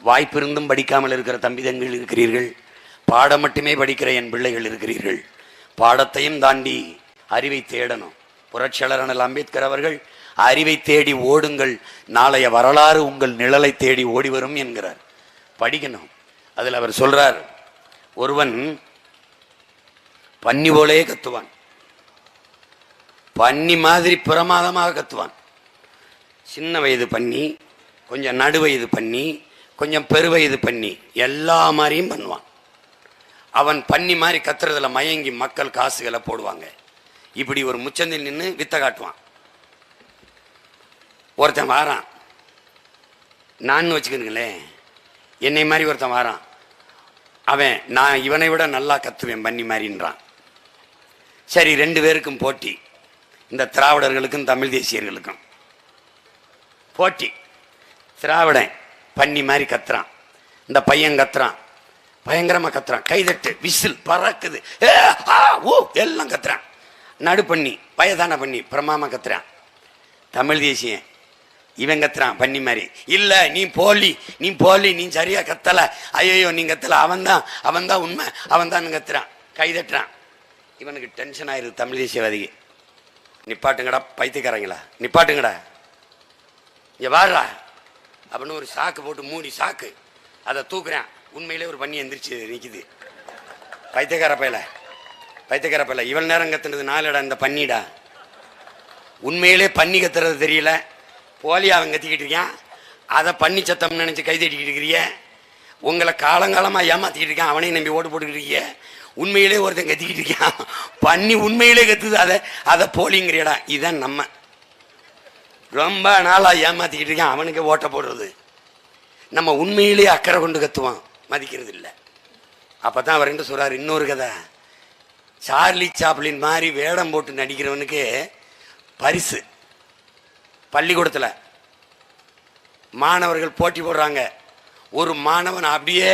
வாய்ப்பிருந்தும் படிக்காமல் இருக்கிற தம்பி தங்கைகள் இருக்கிறீர்கள். பாடம் மட்டுமே படிக்கிற என் பிள்ளைகள் இருக்கிறீர்கள். பாடத்தையும் தாண்டி அறிவை தேடணும். புரட்சியாளர் அண்ணல் அம்பேத்கர் அவர்கள் அறிவை தேடி ஓடுங்கள், நாளைய வரலாறு உங்கள் நிழலை தேடி ஓடி வரும் என்கிறார். படிக்கணும். அதில் அவர் சொல்றார், ஒருவன் பன்னி போலே கத்துவான், பன்னி மாதிரி பிரமாதமாக கத்துவான். சின்ன வயது பன்னி, கொஞ்சம் நடுவயது பன்னி, கொஞ்சம் பெருவயது பன்னி, எல்லா மாதிரியும் பண்ணுவான். அவன் பன்னி மாதிரி கத்துறதுல மயங்கி மக்கள் காசுகளை போடுவாங்க. இப்படி ஒரு முச்சந்தில் நின்று வித்த காட்டுவான். ஒருத்தன் வாரான், நான் வச்சுக்கணுங்களேன், என்னை மாதிரி ஒருத்தன் வாரான், அவன் நான் இவனை விட நல்லா கத்துவேன் பண்ணி மாதிரின்றான். சரி, 2 பேருக்கும் போட்டி, இந்த திராவிடர்களுக்கும் தமிழ் தேசியர்களுக்கும் போட்டி. திராவிடன் பண்ணி மாதிரி கத்துறான், இந்த பையன் கத்துறான், பயங்கரமா கத்துறான், கைதட்டு, விசில் பறக்குது, எல்லாம் கத்துறான். நடு பண்ணி, வயதான பண்ணி பிரமாமா கத்துறான். தமிழ் தேசியன் இவன் கத்துறான் பண்ணி மாதிரி, இல்ல நீ போலி, நீ போலி, நீ சரியா கத்தல, ஐயோ நீ கத்தல, அவன் தான் உண்மை, அவன் தான் கத்துறான், கைதட்டுறான். இவனுக்கு டென்ஷன் ஆயிருது. தமிழ் தேசியவாதிக்கு, நிப்பாட்டுங்கடா பைத்தியக்காரங்களா, நிப்பாட்டுங்கடா, இங்க வாடுறா அப்படின்னு ஒரு சாக்கு போட்டு மூடி, சாக்கு அதை தூக்குறான். உண்மையிலே ஒரு பண்ணி எந்திரிச்சு நிற்குது. பைத்தியக்கார பையல இவள் நேரம் கத்துனது 4 இடம் இந்த பண்ணிடா. உண்மையிலே பண்ணி கத்துறது தெரியல, போலி அவன் கத்திக்கிட்டு இருக்கான், அதை பண்ணி சத்தம் நினைச்சு கை தட்டிக்கிட்டு இருக்கிறிய. உங்களை காலங்காலமா ஏமாத்திக்கிட்டு இருக்கான், அவனையும் நம்பி ஓட்டு போட்டுக்கிட்டு இருக்கிய. உண்மையிலே ஒருத்தன் கத்திக்கிட்டு இருக்கான், பண்ணி உண்மையிலே கத்துது, அதை போலிங்கிறியடா. இதுதான் நம்ம ரொம்ப நாளா ஏமாத்திக்கிட்டு இருக்கான், அவனுக்கு ஓட்ட போடுறது. நம்ம உண்மையிலேயே அக்கறை கொண்டு கத்துவான், மதிக்கிறது இல்லை. அப்பதான் அவர் என்ன சொல்றாரு, இன்னொரு கதை, சார்லி சாப்ளின் மாதிரி வேடம் போட்டு நடிக்கிறவனுக்கு பரிசு. பள்ளிக்கூடத்தில் மாணவர்கள் போட்டி போடுறாங்க, ஒரு மாணவன் அப்படியே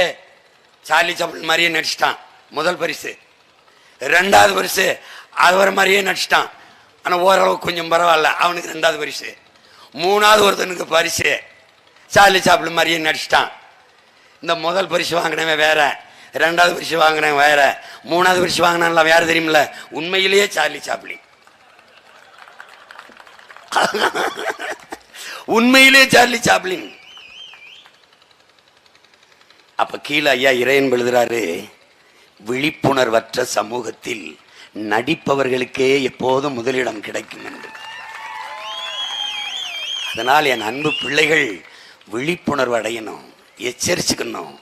சார்லி சாப்ளின் மாதிரியே நடிச்சிட்டான், முதல் பரிசு. 2வது பரிசு அவர் மாதிரியே நடிச்சிட்டான், ஆனால் ஓரளவு கொஞ்சம் பரவாயில்ல, அவனுக்கு 2வது பரிசு. 3வது ஒருத்தனுக்கு பரிசு சார்லி சாப்ளின் மாதிரியே நடிச்சிட்டான். இந்த முதல் பரிசு வாங்கினவன் வேற, 2வது பரிசு வாங்கினவன் வேற, 3வது பரிசு வாங்கினான்லாம் யாரு தெரியுமில்ல, உண்மையிலேயே சார்லி சாப்ளின். உண்மையிலே சார்லி சாப்ளின். அப்ப கீழே ஐயா இறையன் எழுதுறாரு, விழிப்புணர்வற்ற சமூகத்தில் நடிப்பவர்களுக்கே எப்போதும் முதலிடம் கிடைக்கும் என்று. அதனால் என் அன்பு பிள்ளைகள் விழிப்புணர்வு அடையணும், எச்சரிச்சுக்கணும்,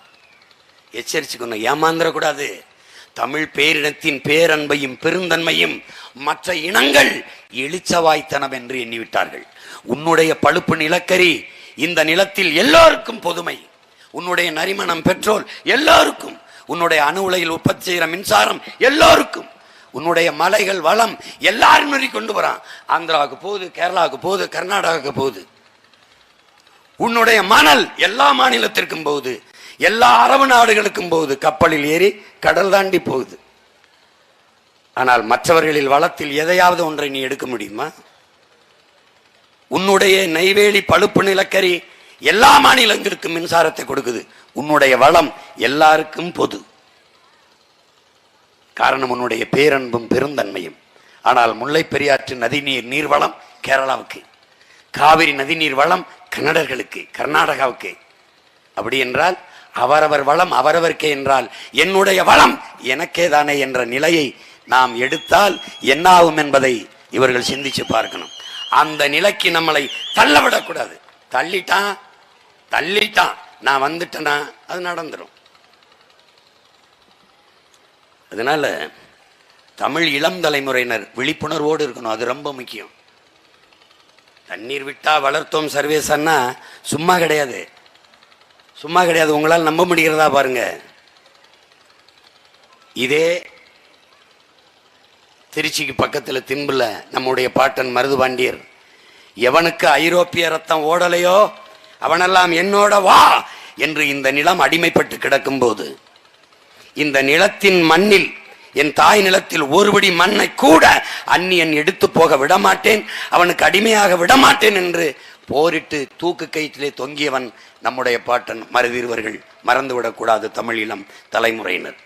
ஏமாந்துடக்கூடாது. தமிழ் பேரினத்தின் பேரன்பையும் பெருந்தன்மையும் மற்ற இனங்கள் எழுச்சவாய்த்தனம் என்று எண்ணிவிட்டார்கள். உன்னுடைய பழுப்பு நிலக்கரி இந்த நிலத்தில் எல்லோருக்கும் பொதுமை, உன்னுடைய நரிமணம் பெட்ரோல் எல்லோருக்கும், உன்னுடைய அணு உலையில் உற்பத்தி செய்கிற மின்சாரம் எல்லோருக்கும், உன்னுடைய மலைகள் வளம் எல்லாரும் நெறி கொண்டு வரான். ஆந்திராவுக்கு போகுது, கேரளாவுக்கு போகுது, கர்நாடகாவுக்கு போகுது. உன்னுடைய மணல் எல்லா மாநிலத்திற்கும் போகுது, எல்லா அரபு நாடுகளுக்கும் போகுது, கப்பலில் ஏறி கடல் தாண்டி போகுது. ஆனால் மற்றவர்களில் வளத்தில் எதையாவது ஒன்றை நீ எடுக்க முடியுமா? உன்னுடைய நெய்வேலி பழுப்பு நிலக்கரி எல்லா மாநிலங்களுக்கும் மின்சாரத்தை கொடுக்குது, உன்னுடைய வளம் எல்லாருக்கும் பொது. காரணம் உன்னுடைய பேரன்பும் பெருந்தன்மையும். ஆனால் முல்லை பெரியாற்று நதிநீர் நீர்வளம் கேரளாவுக்கு, காவிரி நதிநீர் வளம் கன்னடர்களுக்கு, கர்நாடகாவுக்கு. அப்படி என்றால் அவரவர் வளம் அவரவர்க்கே என்றால் என்னுடைய வளம் எனக்கே தானே என்ற நிலையை நாம் எடுத்தால் என்னாகும் என்பதை இவர்கள் சிந்திச்சு பார்க்கணும். அந்த நிலைக்கு நம்மளை தள்ளவிடக்கூடாது. தள்ளிட்டான் நான் வந்துட்டேன்னா அது நடந்துடும். அதனால தமிழ் இளம் தலைமுறையினர் விழிப்புணர்வோடு இருக்கணும், அது ரொம்ப முக்கியம். தண்ணீர் விட்டா வளர்த்தோம் சர்வேசன்னா சும்மா கிடையாது. உங்களால் நம்ப முடிகிறதா பாருங்க. இதே திருச்சிக்கு பக்கத்தில் திம்புல நம்முடைய பாட்டன் மருதுபாண்டியர், எவனுக்கு ஐரோப்பிய ரத்தம் ஓடலையோ அவனெல்லாம் என்னோட வா என்று இந்த நிலம் அடிமைப்பட்டு கிடக்கும் போது, இந்த நிலத்தின் மண்ணில், என் தாய் நிலத்தில் ஒருபடி மண்ணை கூட அந்நியன் எடுத்து போக விடமாட்டேன், அவனுக்கு அடிமையாக விடமாட்டேன் என்று போரிட்டு தூக்கு கயிற்றிலே தொங்கியவன் நம்முடைய பாட்டன் மருதீர்வர்கள். மறந்துவிடக்கூடாது தமிழ் இளம் தலைமுறையினர்.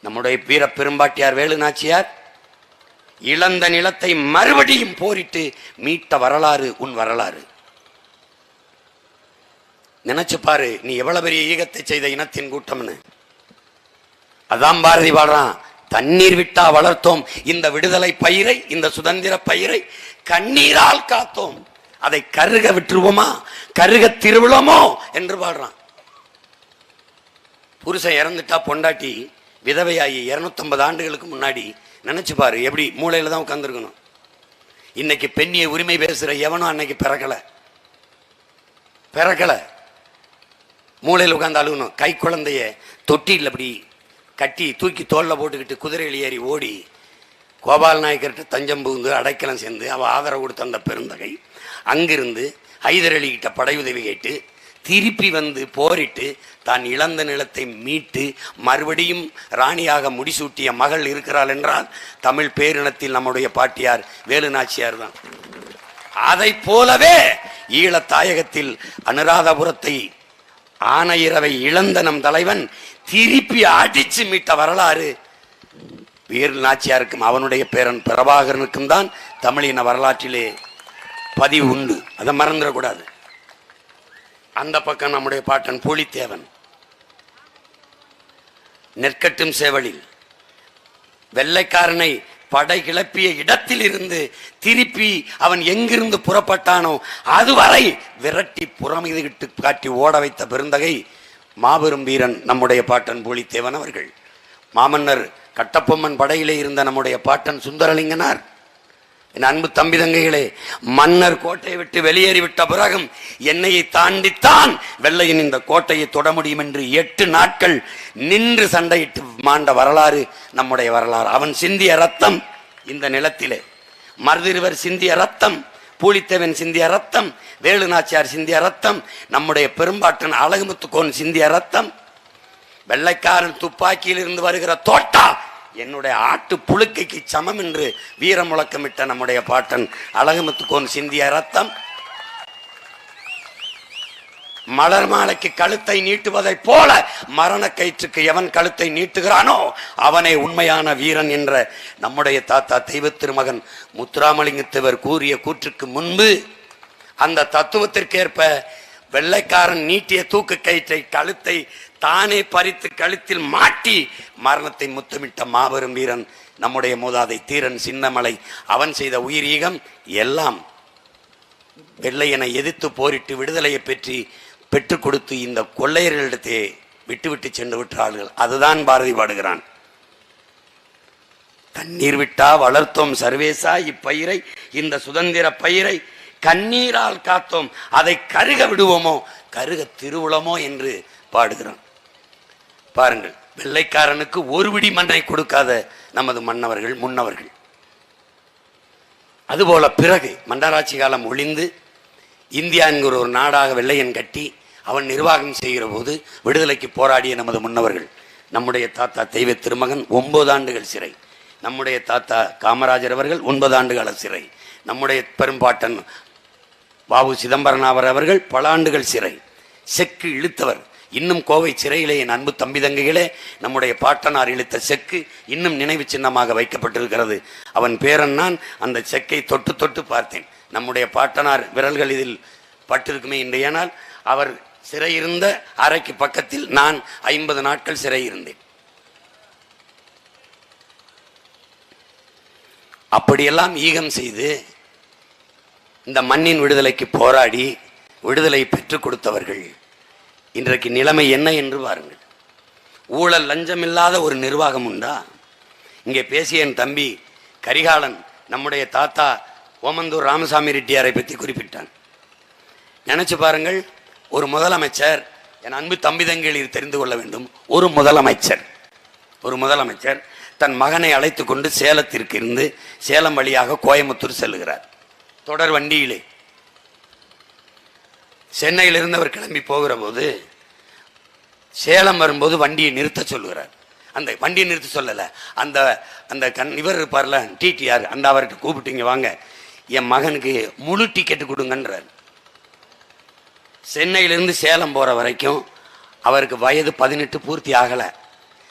நம்முடைய வீர பெரும்பாட்டியார் வேலு நாச்சியார் இழந்த நிலத்தை மறுபடியும் போரிட்டு மீட்ட வரலாறு உன் வரலாறு. நினைச்சு பாரு, நீ எவ்வளவு பெரிய ஈகத்தை செய்த இனத்தின் கூட்டம்னு. அதான் பாரதி பாடுறான், தண்ணீர் விட்டா வளர்த்தோம் இந்த விடுதலை பயிரை, இந்த சுதந்திர பயிரை கண்ணீரால் காத்தோம், அதை கருக விட்டுருவோமா, கருக திருவிழமோ என்று பாடுறான். புருஷன் இறந்துட்டா பொண்டாட்டி விதவையாகி 250 ஆண்டுகளுக்கு முன்னாடி நினைச்சு பாரு, எப்படி மூளையில தான் உட்கார்ந்துருக்கணும். இன்னைக்கு பெண்ணிய உரிமை பேசுற எவனும் அன்னைக்கு பிறக்கல. மூளையில் உட்கார்ந்து அழுகணும். கை குழந்தைய தொட்டியில் அப்படி கட்டி தூக்கி தோல்ல போட்டுக்கிட்டு குதிரையில் ஏறி ஓடி கோபால் நாயக்கர்கிட்ட தஞ்சம் புகுந்து அடைக்கலம் சேர்ந்து அவள் ஆதரவு கொடுத்த அந்த பெருந்தகை அங்கிருந்து ஹைதர் அலி கிட்ட படையுதவி கேட்டு திருப்பி வந்து போரிட்டு தான் இழந்த நிலத்தை மீட்டு மறுபடியும் ராணியாக முடிசூட்டிய மகள் இருக்கிறாள் என்றால் தமிழ் பேரினத்தில் நம்முடைய பாட்டியார் வேலு நாச்சியார் தான். அதை போலவே ஈழத்தாயகத்தில் அனுராதபுரத்தை ஆனையிறவை இழந்த நம் தலைவன் திருப்பி அடிச்சு மீட்ட வரலாறு வேலு நாச்சியாருக்கும் அவனுடைய பேரன் பிரபாகரனுக்கும் தான் தமிழின வரலாற்றிலே பதிவு உண்டு. அதை மறந்துடக்கூடாது. அந்த பக்கம் நம்முடைய பாட்டன் பூலித்தேவன் நெற்கட்டும் சேவலில் வெள்ளைக்காரனை படை கிளப்பிய இடத்தில் இருந்து திருப்பி அவன் எங்கிருந்து புறப்பட்டானோ அதுவரை விரட்டி புறமிட்டு காட்டி ஓட வைத்த பெருந்தகை மாபெரும் வீரன் நம்முடைய பாட்டன் பூலித்தேவன் அவர்கள். மாமன்னர் கட்டபொம்மன் படையிலே இருந்த நம்முடைய பாட்டன் சுந்தரலிங்கனார். என் அன்பு தம்பி தங்கைகளே, மன்னர் கோட்டையை விட்டு வெளியேறிவிட்ட பிறகும் என்னையை தாண்டித்தான் வெள்ளையின் இந்த கோட்டையை தொட முடியும் என்று 8 நாட்கள் நின்று சண்டையிட்டு மாண்ட வரலாறு நம்முடைய வரலாறு. அவன் சிந்திய ரத்தம் இந்த நிலத்திலே, மருதிருவர் சிந்திய ரத்தம், பூலித்தேவன் சிந்திய ரத்தம், வேலு நாச்சியார் சிந்திய ரத்தம், நம்முடைய பெரும்பாட்டன் அழகுமுத்துக்கோன் சிந்திய ரத்தம், வெள்ளைக்காரன் துப்பாக்கியில் இருந்து வருகிற தோட்டா என்னுடைய ஆட்டு புழுக்கைக்கு சமம் என்று வீர முழக்கமிட்ட நம்முடைய பாட்டன் அழகுமுத்துக்கோன் சிந்திய ரத்தம், மலர் மாலைக்கு கழுத்தை நீட்டுவதை போல மரண கயிற்றுக்கு எவன் கழுத்தை நீட்டுகிறானோ அவனே உண்மையான வீரன் என்ற நம்முடைய தாத்தா தெய்வ திருமகன் முத்துராமலிங்கத்தேவர் கூறிய கூற்றுக்கு முன்பு அந்த தத்துவத்திற்கேற்ப வெள்ளைக்காரன் நீட்டிய தூக்கு கயிற்றை கழுத்தை தானே பறித்து கழுத்தில் மாட்டி மரணத்தை முத்தமிட்ட மாபெரும் வீரன் நம்முடைய மூதாதை தீரன் சின்னமலை. அவன் செய்த உயிரீகம் எல்லாம் வெள்ளையனை எதிர்த்து போரிட்டு விடுதலையை பெற்றுக் கொடுத்து இந்த கொள்ளையர்களிடத்தே விட்டுவிட்டு சென்று விட்டார்கள். அதுதான் பாரதி பாடுகிறான். தண்ணீர் விட்டா வளர்த்தோம் சர்வேசா இப்பயிரை, இந்த சுதந்திர பயிரை கண்ணீரால் காத்தோம், அதை கருக விடுவோமோ கருக திருவுளமோ என்று பாடுகிறான். பாருங்கள், வெள்ளைக்காரனுக்கு ஒரு விடி மண்ணை கொடுக்காத நமது மன்னவர்கள் முன்னவர்கள். அதுபோல பிறகு மன்னராட்சி காலம் ஒளிந்து இந்தியா என்கிற ஒரு நாடாக வெள்ளையன் கட்டி அவன் நிர்வாகம் செய்கிற போது விடுதலைக்கு போராடிய நமது முன்னவர்கள். நம்முடைய தாத்தா தெய்வ திருமகன் 9 ஆண்டுகள் சிறை, நம்முடைய தாத்தா காமராஜர் அவர்கள் 9 ஆண்டுகால சிறை, நம்முடைய பெரும்பாட்டன் பாபு சிதம்பரனார் அவர்கள் பல ஆண்டுகள் சிறை. செக்கு இழுத்தவர் இன்னும் கோவை சிறையிலே என் அன்பு தம்பி தங்கைகளே நம்முடைய பாட்டனார் இழுத்த செக்கு இன்னும் நினைவு சின்னமாக வைக்கப்பட்டிருக்கிறது. அவன் பேரன் நான் அந்த செக்கை தொட்டு தொட்டு பார்த்தேன். நம்முடைய பாட்டனார் விரல்கள் இதில் பட்டிருக்குமே என்று. ஏனால் அவர் சிறையிருந்த அறைக்கு பக்கத்தில் நான் 50 நாட்கள் சிறை இருந்தேன். அப்படியெல்லாம் ஈகம் செய்து இந்த மண்ணின் விடுதலைக்கு போராடி விடுதலை பெற்றுக் கொடுத்தவர்கள். இன்றைக்கு நிலைமை என்ன என்று பாருங்கள். ஊழல் லஞ்சம் இல்லாத ஒரு நிர்வாகம் உண்டா? இங்கே பேசிய என் தம்பி கரிகாலன் நம்முடைய தாத்தா ஓமந்தூர் ராமசாமி ரெட்டியாரை பற்றி குறிப்பிட்டான். நினைச்சு பாருங்கள், ஒரு முதலமைச்சர், என் அன்பு தம்பி தங்கையில் தெரிந்து கொள்ள வேண்டும், ஒரு முதலமைச்சர் தன் மகனை அழைத்து கொண்டு சேலத்திற்கு இருந்து சேலம் வழியாக கோயம்புத்தூர் செல்லுகிறார். தொடர் வண்டியிலே சென்னையிலிருந்து அவர் கிளம்பி போகிற போது சேலம் வரும்போது வண்டியை நிறுத்த சொல்லுகிறார். அந்த வண்டியை நிறுத்த சொல்லலை, அந்த இவர் இருப்பார்ல டிடிஆர், அந்த அவர்கிட்ட கூப்பிட்டீங்க வாங்க, என் மகனுக்கு முழு டிக்கெட்டு கொடுங்கன்றார். சென்னையிலிருந்து சேலம் போகிற வரைக்கும் அவருக்கு வயது 18 பூர்த்தி ஆகலை.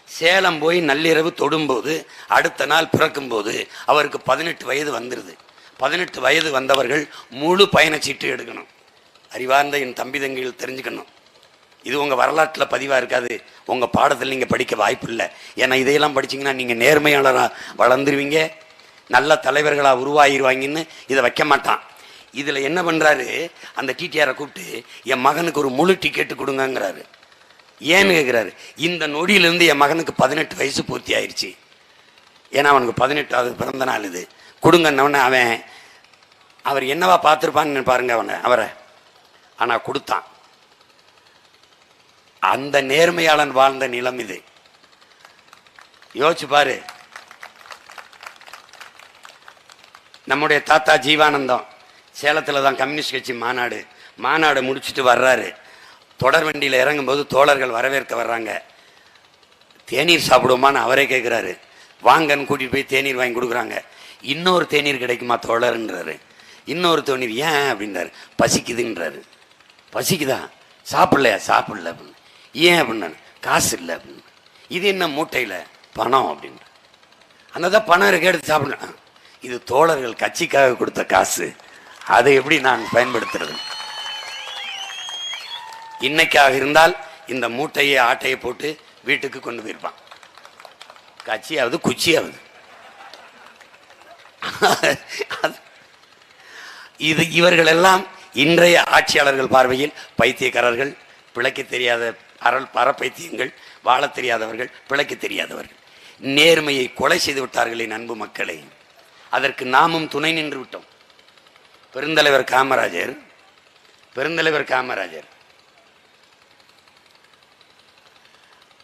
சேலம் போய் நள்ளிரவு தொடும்போது அடுத்த நாள் பிறக்கும்போது அவருக்கு 18 வயது வந்துடுது. 18 வயது வந்தவர்கள் முழு பயணச்சீட்டு எடுக்கணும். அறிவார்ந்த என் தம்பி தங்கைகள் தெரிஞ்சுக்கணும். இது உங்கள் வரலாற்றில் பதிவாக இருக்காது, உங்கள் பாடத்தில் நீங்கள் படிக்க வாய்ப்பு இல்லை. ஏன்னா இதையெல்லாம் படிச்சிங்கன்னா நீங்கள் நேர்மையாளராக வளர்ந்துருவீங்க, நல்ல தலைவர்களாக உருவாகிடுவாங்கன்னு இதை வைக்க மாட்டான். இதில் என்ன பண்ணுறாரு, அந்த டிடிஆரை கூப்பிட்டு என் மகனுக்கு ஒரு முழு டிக்கெட்டு கொடுங்கங்கிறாரு. ஏன்னு கேட்குறாரு, இந்த நொடியிலேருந்து என் மகனுக்கு 18 வயசு பூர்த்தி ஆயிடுச்சு. ஏன்னா அவனுக்கு 18வது பிறந்த நாள் இது. கொடுங்கன்னொன்னே அவர் என்னவா பார்த்துருப்பான்னு பாருங்க அவரை. ஆனால் கொடுத்தான். அந்த நேர்மையாளன் வாழ்ந்த நிலம் இது. யோசிச்சு பாரு. நம்முடைய தாத்தா ஜீவானந்தம் சேலத்தில் தான் கம்யூனிஸ்ட் கட்சி மாநாடு முடிச்சுட்டு வர்றாரு. தொடர் வண்டியில் இறங்கும்போது தோழர்கள் வரவேற்க வர்றாங்க. தேநீர் சாப்பிடுவோமான்னு அவரே கேட்குறாரு. வாங்கன்னு கூட்டிகிட்டு போய் தேநீர் வாங்கி கொடுக்குறாங்க. இன்னொரு தேநீர் கிடைக்குமா தோழர்ன்றாரு. இன்னொரு தேநீர் ஏன் அப்படின்றாரு. பசிக்குதுன்றாரு. பசிக்குதா? சாப்பிடலையா? சாப்பிடல அப்படின்னு. ஏன் அப்படின்னாரு. காசு இல்லை அப்படின்னு. இது என்ன மூட்டையில்? பணம் அப்படின்ற. அந்த தான் பணம் இருக்க எடுத்து சாப்பிடலாம். இது தோழர்கள் கட்சிக்காக கொடுத்த காசு, அதை எப்படி நான் பயன்படுத்துறது? இன்னைக்காக இருந்தால் இந்த மூட்டையை ஆட்டையை போட்டு வீட்டுக்கு கொண்டு போயிருப்பான். கட்சியாவது குச்சியாவது. இது இவர்கள் எல்லாம் இன்றைய ஆட்சியாளர்கள் பார்வையில் பைத்தியக்காரர்கள், பிழைக்க தெரியாத பரப்பைத்தியங்கள், வாழ தெரியாதவர்கள், பிழைக்க தெரியாதவர்கள். நேர்மையை கொலை செய்து விட்டார்கள் என் அன்பு மக்களை. அதற்கு நாமும் துணை நின்று விட்டோம். பெருந்தலைவர் காமராஜர்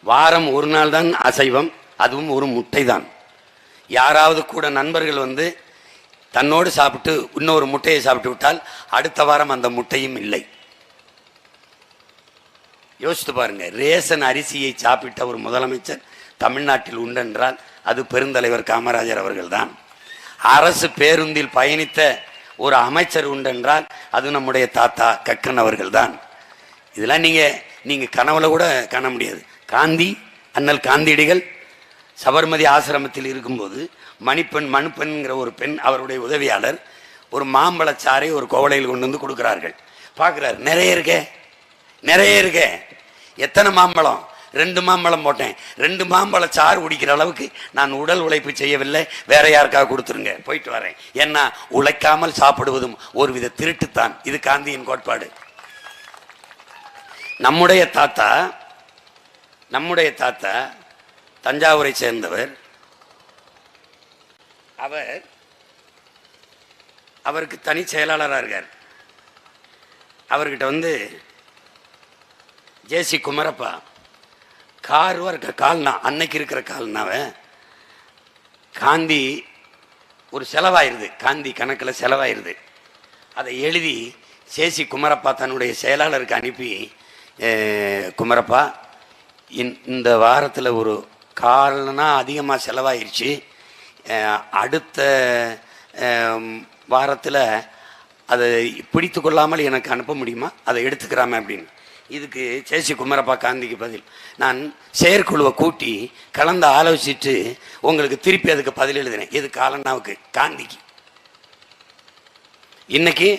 வாரம் ஒரு நாள் தான் அசைவம், அதுவும் ஒரு முட்டை தான். யாராவது கூட நண்பர்கள் தன்னோடு சாப்பிட்டு இன்னொரு முட்டையை சாப்பிட்டு விட்டால் அடுத்த வாரம் அந்த முட்டையும் இல்லை. யோசித்து பாருங்க. ரேசன் அரிசியை சாப்பிட்ட ஒரு முதலமைச்சர் தமிழ்நாட்டில் உண்டென்றால் அது பெருந்தலைவர் காமராஜர் அவர்கள் தான். அரசு பேருந்தில் பயணித்த ஒரு அமைச்சர் உண்டென்றால் அது நம்முடைய தாத்தா கக்கன் அவர்கள் தான். இதெல்லாம் நீங்க கனவுல கூட காண முடியாது. அண்ணல் காந்தியடிகள் சபர்மதி ஆசிரமத்தில் இருக்கும்போது மணுப்பெண்ங்கிற ஒரு பெண், அவருடைய உதவியாளர், ஒரு மாம்பழச்சாறை ஒரு கோவலையில் கொண்டு வந்து கொடுக்கிறார்கள். பார்க்குறாரு, நிறைய இருக்கே. எத்தனை மாம்பழம்? 2 மாம்பழம் போட்டேன். 2 மாம்பழம் சாறு குடிக்கிற அளவுக்கு நான் உடல் உழைப்பு செய்யவில்லை, வேற யாருக்காக கொடுத்துருங்க, போயிட்டு வரேன். ஏன்னா உழைக்காமல் சாப்பிடுவதும் ஒருவித திருட்டுத்தான். இது காந்தியின் கோட்பாடு. நம்முடைய தாத்தா தஞ்சாவூரை சேர்ந்தவர். அவருக்கு தனி செயலாளராக இருக்கார். அவர்கிட்ட ஜேசி குமரப்பா கால்னா அன்னைக்கு இருக்கிற கால்னாவை காந்தி ஒரு செலவாயிருது, காந்தி கணக்கில் செலவாயிருது. அதை எழுதி ஜேசி குமரப்பா தன்னுடைய செயலாளருக்கு அனுப்பி, குமரப்பா இந்த வாரத்தில் ஒரு கால்னா அதிகமாக செலவாயிருச்சு, அடுத்த வாரத்தில் அதை பிடித்து கொள்ளாமல் எனக்கு அனுப்ப முடியுமா, அதை எடுத்துக்கிறாம அப்படின்னு. இதுக்கு ஜேசி குமரப்பா காந்திக்கு பதில், நான் செயற்குழுவை கூட்டி கலந்து ஆலோசிச்சுட்டு உங்களுக்கு திருப்பி அதுக்கு பதில் எழுதினேன். எது காலண்ணாவுக்கு, காந்திக்கு. இன்னைக்கு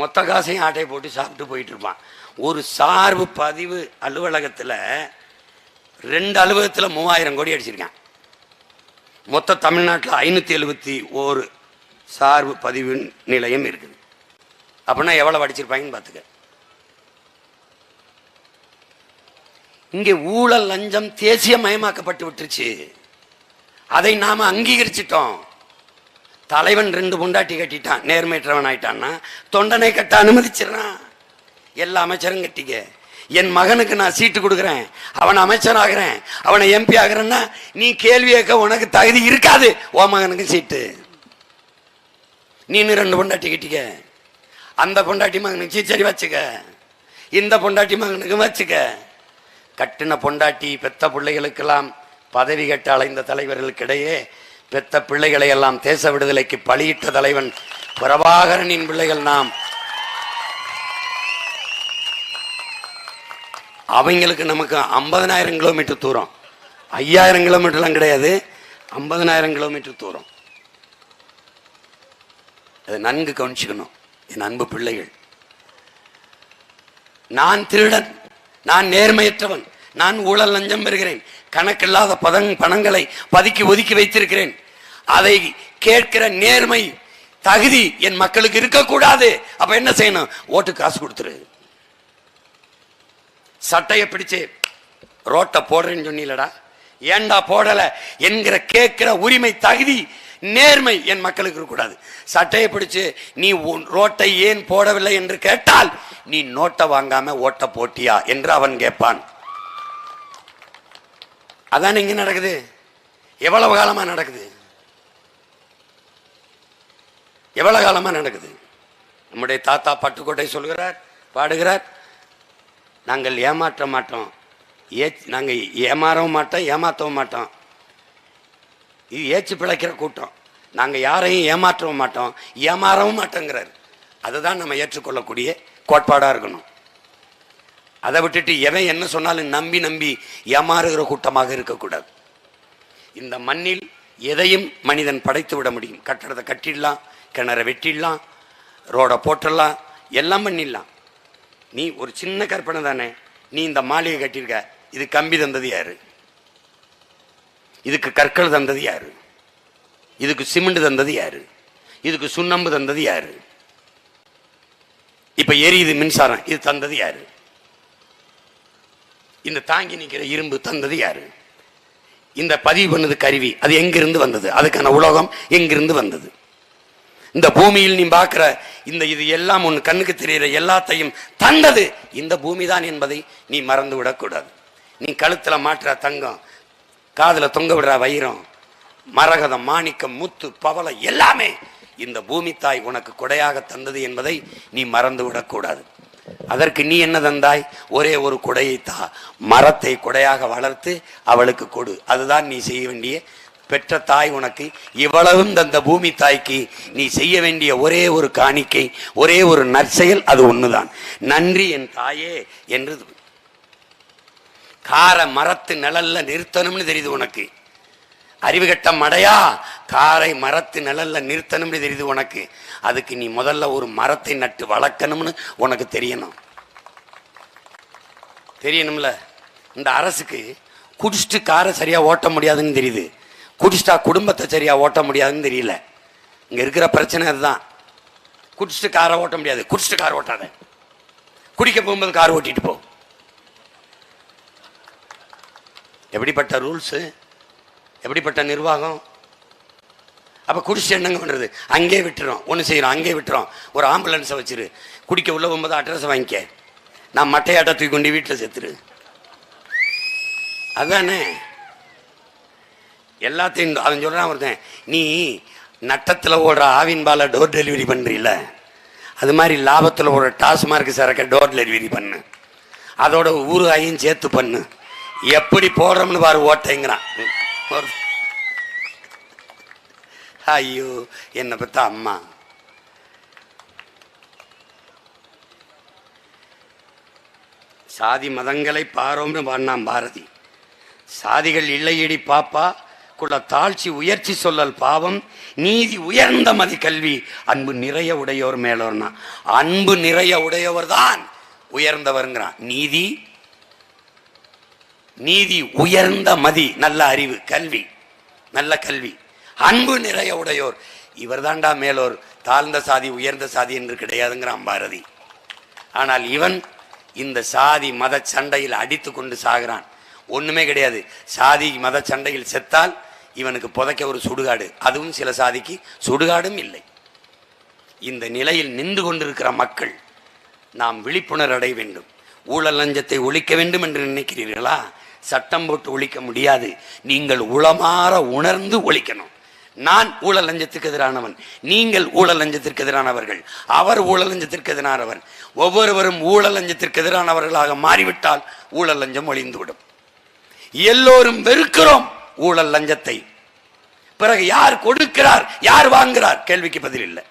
மொத்த காசையும் ஆட்டையை போட்டு சாப்பிட்டு போயிட்டு இருப்பான். ஒரு சார்பு பதிவு அலுவலகத்தில் 2 அலுவலகத்தில் 3000 கோடி அடிச்சிருக்கான். மொத்த தமிழ்நாட்டில் 571 சார்பு பதிவு நிலையம் இருக்குது. அப்படின்னா எவ்வளவு அடிச்சிருப்பாங்கன்னு பார்த்துக்க. இங்கே ஊழல் லஞ்சம் தேசியமயமாக்கப்பட்டு விட்டுருச்சு. அதை நாம அங்கீகரிச்சிட்டோம். தலைவன் 2 பொண்டாட்டி கட்டிட்டான், நேர்மையற்றவன் ஆயிட்டான்னா தொண்டனை கட்ட அனுமதிச்சிடறான். எல்லா அமைச்சரும் கட்டிக்க. என் மகனுக்கு நான் சீட்டு கொடுக்குறேன், அவன் அமைச்சர் ஆகிறேன், அவனை எம்பி ஆகிறேன்னா நீ கேள்வி கேட்க உனக்கு தகுதி இருக்காது. ஓ மகனுக்கு சீட்டு. நீனு 2 பொண்டாட்டி கட்டிக்க. அந்த பொண்டாட்டி மகனுக்கு சரி வச்சுக்க, இந்த பொண்டாட்டி மகனுக்கு வச்சுக்க. கட்டின பொண்டாட்டி பெத்த பிள்ளைகளுக்கெல்லாம் பதவி கட்ட அலைந்த தலைவர்களுக்கிடையே பெத்த பிள்ளைகளை எல்லாம் தேச விடுதலைக்கு பலியிட்ட தலைவன் பிரபாகரனின் பிள்ளைகள் நாம். அவங்களுக்கு நமக்கு 50,000 கிலோமீட்டர் தூரம், 5000 கிலோமீட்டர்லாம் கிடையாது, 50,000 கிலோமீட்டர் தூரம். அதை நன்கு கவனிச்சுக்கணும் என் அன்பு பிள்ளைகள். நான் திருடன், நான் நேர்மையற்றவன், நான் ஊழல் லஞ்சம் பெறுகிறேன், கணக்கில்லாத பணங்களை பதுக்கி ஒதுக்கி வைத்திருக்கிறேன். அதை கேட்கிற நேர்மை தகுதி என் மக்களுக்கு இருக்கக்கூடாது. அப்ப என்ன செய்யணும்? ஓட்டு காசு கொடுத்துரு. சட்டையை பிடிச்சு ரோட்டை போடுறேன்னு சொன்னீங்களடா, ஏண்டா போடல என்கிற கேட்கிற உரிமை, தகுதி, நேர்மை என் மக்களுக்கு இருக்கக்கூடாது. சட்டையை பிடிச்சு நீ ரோட்டை ஏன் போடவில்லை என்று கேட்டால் நீ நோட்டை வாங்காம ஓட்ட போட்டியா என்று அவன் கேட்பான். அதான் இங்க நடக்குது. எவ்வளவு காலமா நடக்குது? எவ்வளவு காலமா நடக்குது? நம்முடைய தாத்தா பட்டுக்கோட்டை சொல்கிறார், பாடுகிறார், நாங்கள் ஏமாற்ற மாட்டோம், நாங்கள் ஏமாறவும் மாட்டோம், ஏமாற்றவும் மாட்டோம். இது ஏச்சு பிழைக்கிற கூட்டம். நாங்கள் யாரையும் ஏமாற்றவும் மாட்டோம், ஏமாறவும் மாட்டோங்கிறார். அதுதான் நம்ம ஏற்றுக்கொள்ளக்கூடிய கோட்பாடாக இருக்கணும். அதை விட்டுட்டு எவன் என்ன சொன்னாலும் நம்பி நம்பி ஏமாறுகிற கூட்டமாக இருக்கக்கூடாது. இந்த மண்ணில் எதையும் மனிதன் படைத்து விட முடியும். கட்டடத்தை கட்டிடலாம், கிணற வெட்டிடலாம், ரோடை போட்டுடலாம், எல்லாம் பண்ணிடலாம். நீ ஒரு சின்ன கற்பனை தானே. நீ இந்த மாளிகை கட்டியிருக்க, இது கம்பி தந்தது யாரு? இதுக்கு கற்கள் தந்தது யாரு? இதுக்கு சிமெண்ட் தந்தது யாரு? இதுக்கு சுண்ணம்பு தந்தது யாரு? இப்ப எரியுது மின்சாரம், இது தந்தது யாரு? இந்த தாங்கி நிற்கிற இரும்பு தந்தது யாரு? இந்த பதிவு பண்ணது கருவி, அது எங்கிருந்து வந்தது? அதுக்கான உலோகம் எங்கிருந்து வந்தது? இந்த பூமியில் நீ பார்க்கிற இந்த இது எல்லாம் உன் கண்ணுக்கு தெரிகிற எல்லாத்தையும் தந்தது இந்த பூமி தான் என்பதை நீ மறந்து விடக்கூடாது. நீ கழுத்துல மாற்ற தங்கம், காதுல தொங்க விடுற வைரம், மரகதம், மாணிக்கம், முத்து, பவள எல்லாமே இந்த பூமி தாய் உனக்கு கொடையாக தந்தது என்பதை நீ மறந்து விடக்கூடாது. அதற்கு நீ என்ன தந்தாய்? ஒரே ஒரு கொடையை தா. மரத்தை கொடையாக வளர்த்து அவளுக்கு கொடு. அதுதான் நீ செய்ய வேண்டிய. பெற்ற தாய் உனக்கு இவ்வளவும் தந்த பூமி தாய்க்கு நீ செய்ய வேண்டிய ஒரே ஒரு காணிக்கை, ஒரே ஒரு நற்செயல், அது ஒண்ணுதான். நன்றி என் தாயே என்று. கார மரத்து நிழல்ல நிறுத்தணும்னு தெரியுது உனக்கு. அறிவு கட்ட மடையா, காரை மரத்து நிழல்ல நிறுத்தணும்னு தெரியுது உனக்கு. அதுக்கு நீ முதல்ல ஒரு மரத்தை நட்டு வளர்க்கணும்னு உனக்கு தெரியணும்ல. இந்த அரசுக்கு குடிச்சிட்டு காரை சரியா ஓட்ட முடியாதுன்னு தெரியுது, குடிச்சிட்டா குடும்பத்தை சரியா ஓட்ட முடியாதுன்னு தெரியல. இங்க இருக்கிற பிரச்சனை அதுதான். குடிச்சிட்டு காரை ஓட்ட முடியாது. குடிச்சிட்டு கார் ஓட்டாத, குடிக்க போகும்போது கார் ஓட்டிட்டு போ. எப்படிப்பட்ட ரூல்ஸ், எப்படிப்பட்ட நிர்வாகம். அப்ப குடிச்சு என்னங்க பண்றது? அங்கே விட்டுறோம், ஒன்று செய்யறோம், அங்கே விட்டுறோம். ஒரு ஆம்புலன்ஸை வச்சிரு, குடிக்க உள்ள போகும்போது அட்ரஸ் வாங்கிக்க, நான் மட்டையாட்ட தூக்கி கொண்டு வீட்டில் செத்துரு. அதானே எல்லாத்தையும். அவன் சொல்றான் ஒருத்தன், நீ நட்டத்தில் ஓடுற ஆவின் பாலை டோர் டெலிவரி பண்றீல, அது மாதிரி லாபத்தில் ஓடுற டாஸ்மார்க் சரக்க டோர் டெலிவரி பண்ணு, அதோட ஊறுகாயும் சேர்த்து பண்ணு. எப்படி போடுறோம்னு பாரு ஓட்டைங்கிறான். ஐயோ, என்னை பத்த அம்மா. சாதி மதங்களை பாரோம்னு பாடினான் பாரதி. சாதிகள் இல்லையடி பாப்பா, குல தாழ்ச்சி உயர்ச்சி சொல்லல் பாவம், நீதி உயர்ந்த மதி கல்வி, அன்பு நிறைய உடையோர் மேலோர்னா. அன்பு நிறைய உடையவர் தான் உயர்ந்தவர்ங்கிறான். நீதி, நீதி உயர்ந்த மதி, நல்ல அறிவு, கல்வி, நல்ல கல்வி, அன்பு நிறைய உடையோர், இவர் தாண்டா மேலோர். தாழ்ந்த சாதி உயர்ந்த சாதி என்று கிடையாதுங்கிறான் பாரதி. ஆனால் இவன் இந்த சாதி மத சண்டையில் அடித்து கொண்டு சாகிறான். ஒண்ணுமே கிடையாது. சாதி மத சண்டையில் செத்தால் இவனுக்கு புதைக்க ஒரு சுடுகாடு, அதுவும் சில சாதிக்கு சுடுகாடும் இல்லை. இந்த நிலையில் நின்று கொண்டிருக்கிற மக்கள் நாம் விழிப்புணர்வு அடைய வேண்டும். ஊழல் லஞ்சத்தை ஒழிக்க வேண்டும் என்று நினைக்கிறீர்களா? சட்டம் போட்டு ஒழிக்க முடியாது. நீங்கள் உளமாற உணர்ந்து ஒழிக்கணும். நான் ஊழல் லஞ்சத்துக்கு எதிரானவன், நீங்கள் ஊழல் லஞ்சத்திற்கு எதிரானவர்கள், அவர் ஊழல் லஞ்சத்திற்கு எதிரானவர். ஒவ்வொருவரும் ஊழல் லஞ்சத்திற்கு எதிரானவர்களாக மாறிவிட்டால் ஊழல் லஞ்சம் ஒழிந்துவிடும். எல்லோரும் வெறுக்கிறோம் ஊழல் லஞ்சத்தை. பிறகு யார் கொடுக்கிறார், யார் வாங்குகிறார்? கேள்விக்கு பதில் இல்லை.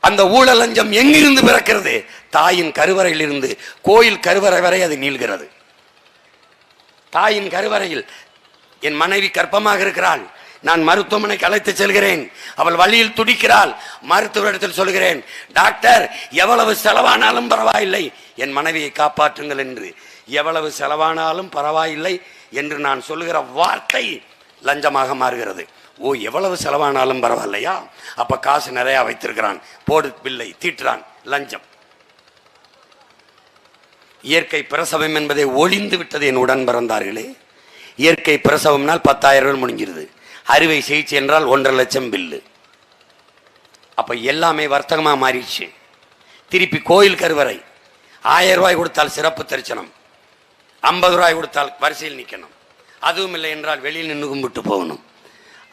அந்த ஊழல் லஞ்சம் எங்கிருந்து பிறக்கிறது? தாயின் கருவறையில் இருந்து கோயில் கருவறை வரை அது நீள்கிறது. தாயின் கருவறையில் என் மனைவி கர்ப்பமாக இருக்கிறாள், நான் மருத்துவமனைக்கு அழைத்து செல்கிறேன், அவள் வழியில் துடிக்கிறாள், மருத்துவரிடத்தில் சொல்கிறேன், டாக்டர் எவ்வளவு செலவானாலும் பரவாயில்லை என் மனைவியை காப்பாற்றுங்கள் என்று. எவ்வளவு செலவானாலும் பரவாயில்லை என்று நான் சொல்லுகிற வார்த்தை லஞ்சமாக மாறுகிறது. ஓ, எவ்வளவு செலவானாலும் பரவாயில்லையா? அப்ப காசு நிறைய வைத்திருக்கிறான், போடு பில்லை தீட்டுறான், லஞ்சம். இயற்கை பிரசவம் என்பதை ஒளிந்து விட்டது என் உடன் பிறந்தார்களே. இயற்கை பிரசவம்னால் 10,000 ரூபாய் முடிஞ்சிருது. அறுவை சிகிச்சை என்றால் 1.5 லட்சம் பில்லு. அப்ப எல்லாமே வர்த்தகமா மாறிடுச்சு. திருப்பி கோயில் கருவறை 1000 ரூபாய் கொடுத்தால் சிறப்பு தரிசனம், 50 ரூபாய் கொடுத்தால் வரிசையில் நிற்கணும். அதுவும் இல்லை என்றால் வெளியில் நின்று கும்பிட்டு போகணும்.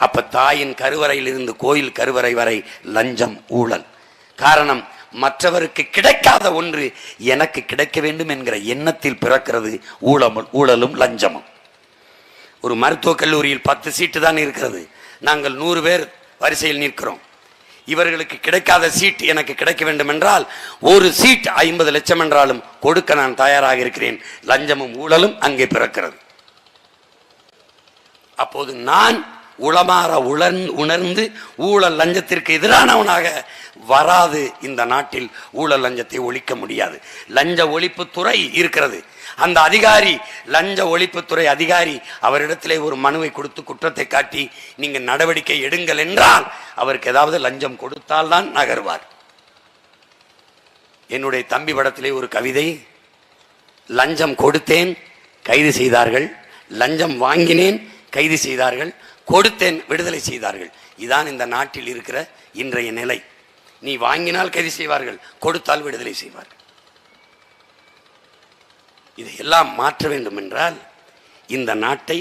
அப்ப தாயின் கருவறையில் இருந்து கோயில் கருவறை வரை லஞ்சம், ஊழல். காரணம், மற்றவருக்கு கிடைக்காத ஒன்று எனக்கு கிடைக்க வேண்டும் என்கிற எண்ணத்தில் பிறக்கிறது ஊழலும் லஞ்சமும். ஒரு மருத்துவக் கல்லூரியில் 10 சீட்டு தான் இருக்கிறது. நாங்கள் 100 பேர் வரிசையில் நிற்கிறோம். இவர்களுக்கு கிடைக்காத சீட் எனக்கு கிடைக்க வேண்டும் என்றால் ஒரு சீட் 50 லட்சம் என்றாலும் கொடுக்க நான் தயாராக இருக்கிறேன். லஞ்சமும் ஊழலும் அங்கே பிறக்கிறது. அப்போது நான் உளமாற உணர்ந்து ஊழல் லஞ்சத்திற்கு எதிரானவனாக வராது. இந்த நாட்டில் ஊழல் லஞ்சத்தை ஒழிக்க முடியாது. லஞ்ச ஒழிப்புத்துறை இருக்கிறது. அந்த அதிகாரி, லஞ்ச ஒழிப்புத்துறை அதிகாரி, அவரிடத்திலே ஒரு மனுவை கொடுத்து குற்றத்தை காட்டி நீங்க நடவடிக்கை எடுங்கள் என்றால் அவருக்கு ஏதாவது லஞ்சம் கொடுத்தால் தான் நகர்வார். என்னுடைய தம்பி படத்திலே ஒரு கவிதை, லஞ்சம் கொடுத்தேன் கைது செய்தார்கள், லஞ்சம் வாங்கினேன் கைது செய்தார்கள், கொடுத்தேன் விடுதலை செய்தார்கள். இதான் இந்த நாட்டில் இருக்கிற இன்றைய நிலை. நீ வாங்கினால் கைது செய்வார்கள், கொடுத்தால் விடுதலை செய்வார்கள். இதையெல்லாம் மாற்ற வேண்டும் என்றால் இந்த நாட்டை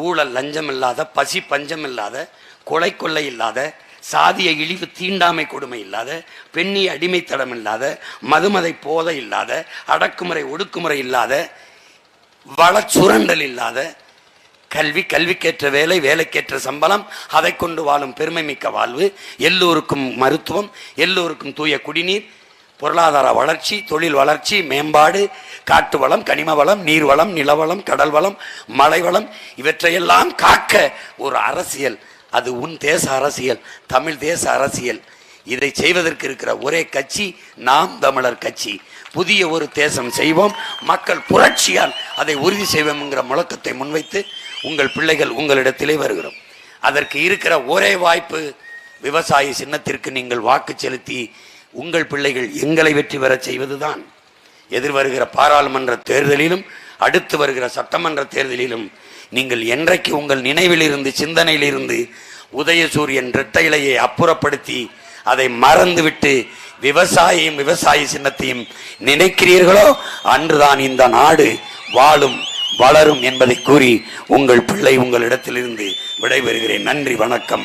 ஊழல் லஞ்சம் இல்லாத, பசி பஞ்சம் இல்லாத, கொலை கொள்ளை இல்லாத, சாதிய இழிவு தீண்டாமை கொடுமை இல்லாத, பெண்ணி அடிமைத்தடம் இல்லாத, மதுமதை போதை இல்லாத, அடக்குமுறை ஒடுக்குமுறை இல்லாத, வள சுரண்டல் இல்லாத, கல்விக்கேற்ற வேலை, வேலைக்கேற்ற சம்பளம், அதை கொண்டு வாழும் பெருமை மிக்க வாழ்வு, எல்லோருக்கும் மருத்துவம், எல்லோருக்கும் தூய குடிநீர், பொருளாதார வளர்ச்சி, தொழில் வளர்ச்சி, மேம்பாடு, காட்டு வளம், கனிம வளம், நீர்வளம், நிலவளம், கடல் வளம், மலை வளம், இவற்றையெல்லாம் காக்க ஒரு அரசியல். அது உன் தேச அரசியல், தமிழ் தேச அரசியல். இதை செய்வதற்கு இருக்கிற ஒரே கட்சி நாம் தமிழர் கட்சி. புதிய ஒரு தேசம் செய்வோம், மக்கள் புரட்சியால் அதை உறுதி செய்வோம் என்கிற முழக்கத்தை முன்வைத்து உங்கள் பிள்ளைகள் உங்களிடத்திலே வருகிறோம். அதற்கு இருக்கிற ஒரே வாய்ப்பு, விவசாய சின்னத்திற்கு நீங்கள் வாக்கு செலுத்தி உங்கள் பிள்ளைகள் எங்களை வெற்றி பெற செய்வதுதான். எதிர்வருகிற பாராளுமன்ற தேர்தலிலும் அடுத்து வருகிற சட்டமன்ற தேர்தலிலும் நீங்கள் என்றைக்கு உங்கள் நினைவில் இருந்து, சிந்தனையில் இருந்து உதயசூரியன் இரட்டை இலையை அப்புறப்படுத்தி அதை மறந்துவிட்டு விவசாயியும் விவசாய சின்னத்தையும் நினைக்கிறீர்களோ அன்றுதான் இந்த நாடு வாழும் வளரும் என்பதை கூறி உங்கள் பிள்ளை உங்களிடத்திலிருந்து விடைபெறுகிறேன். நன்றி, வணக்கம்.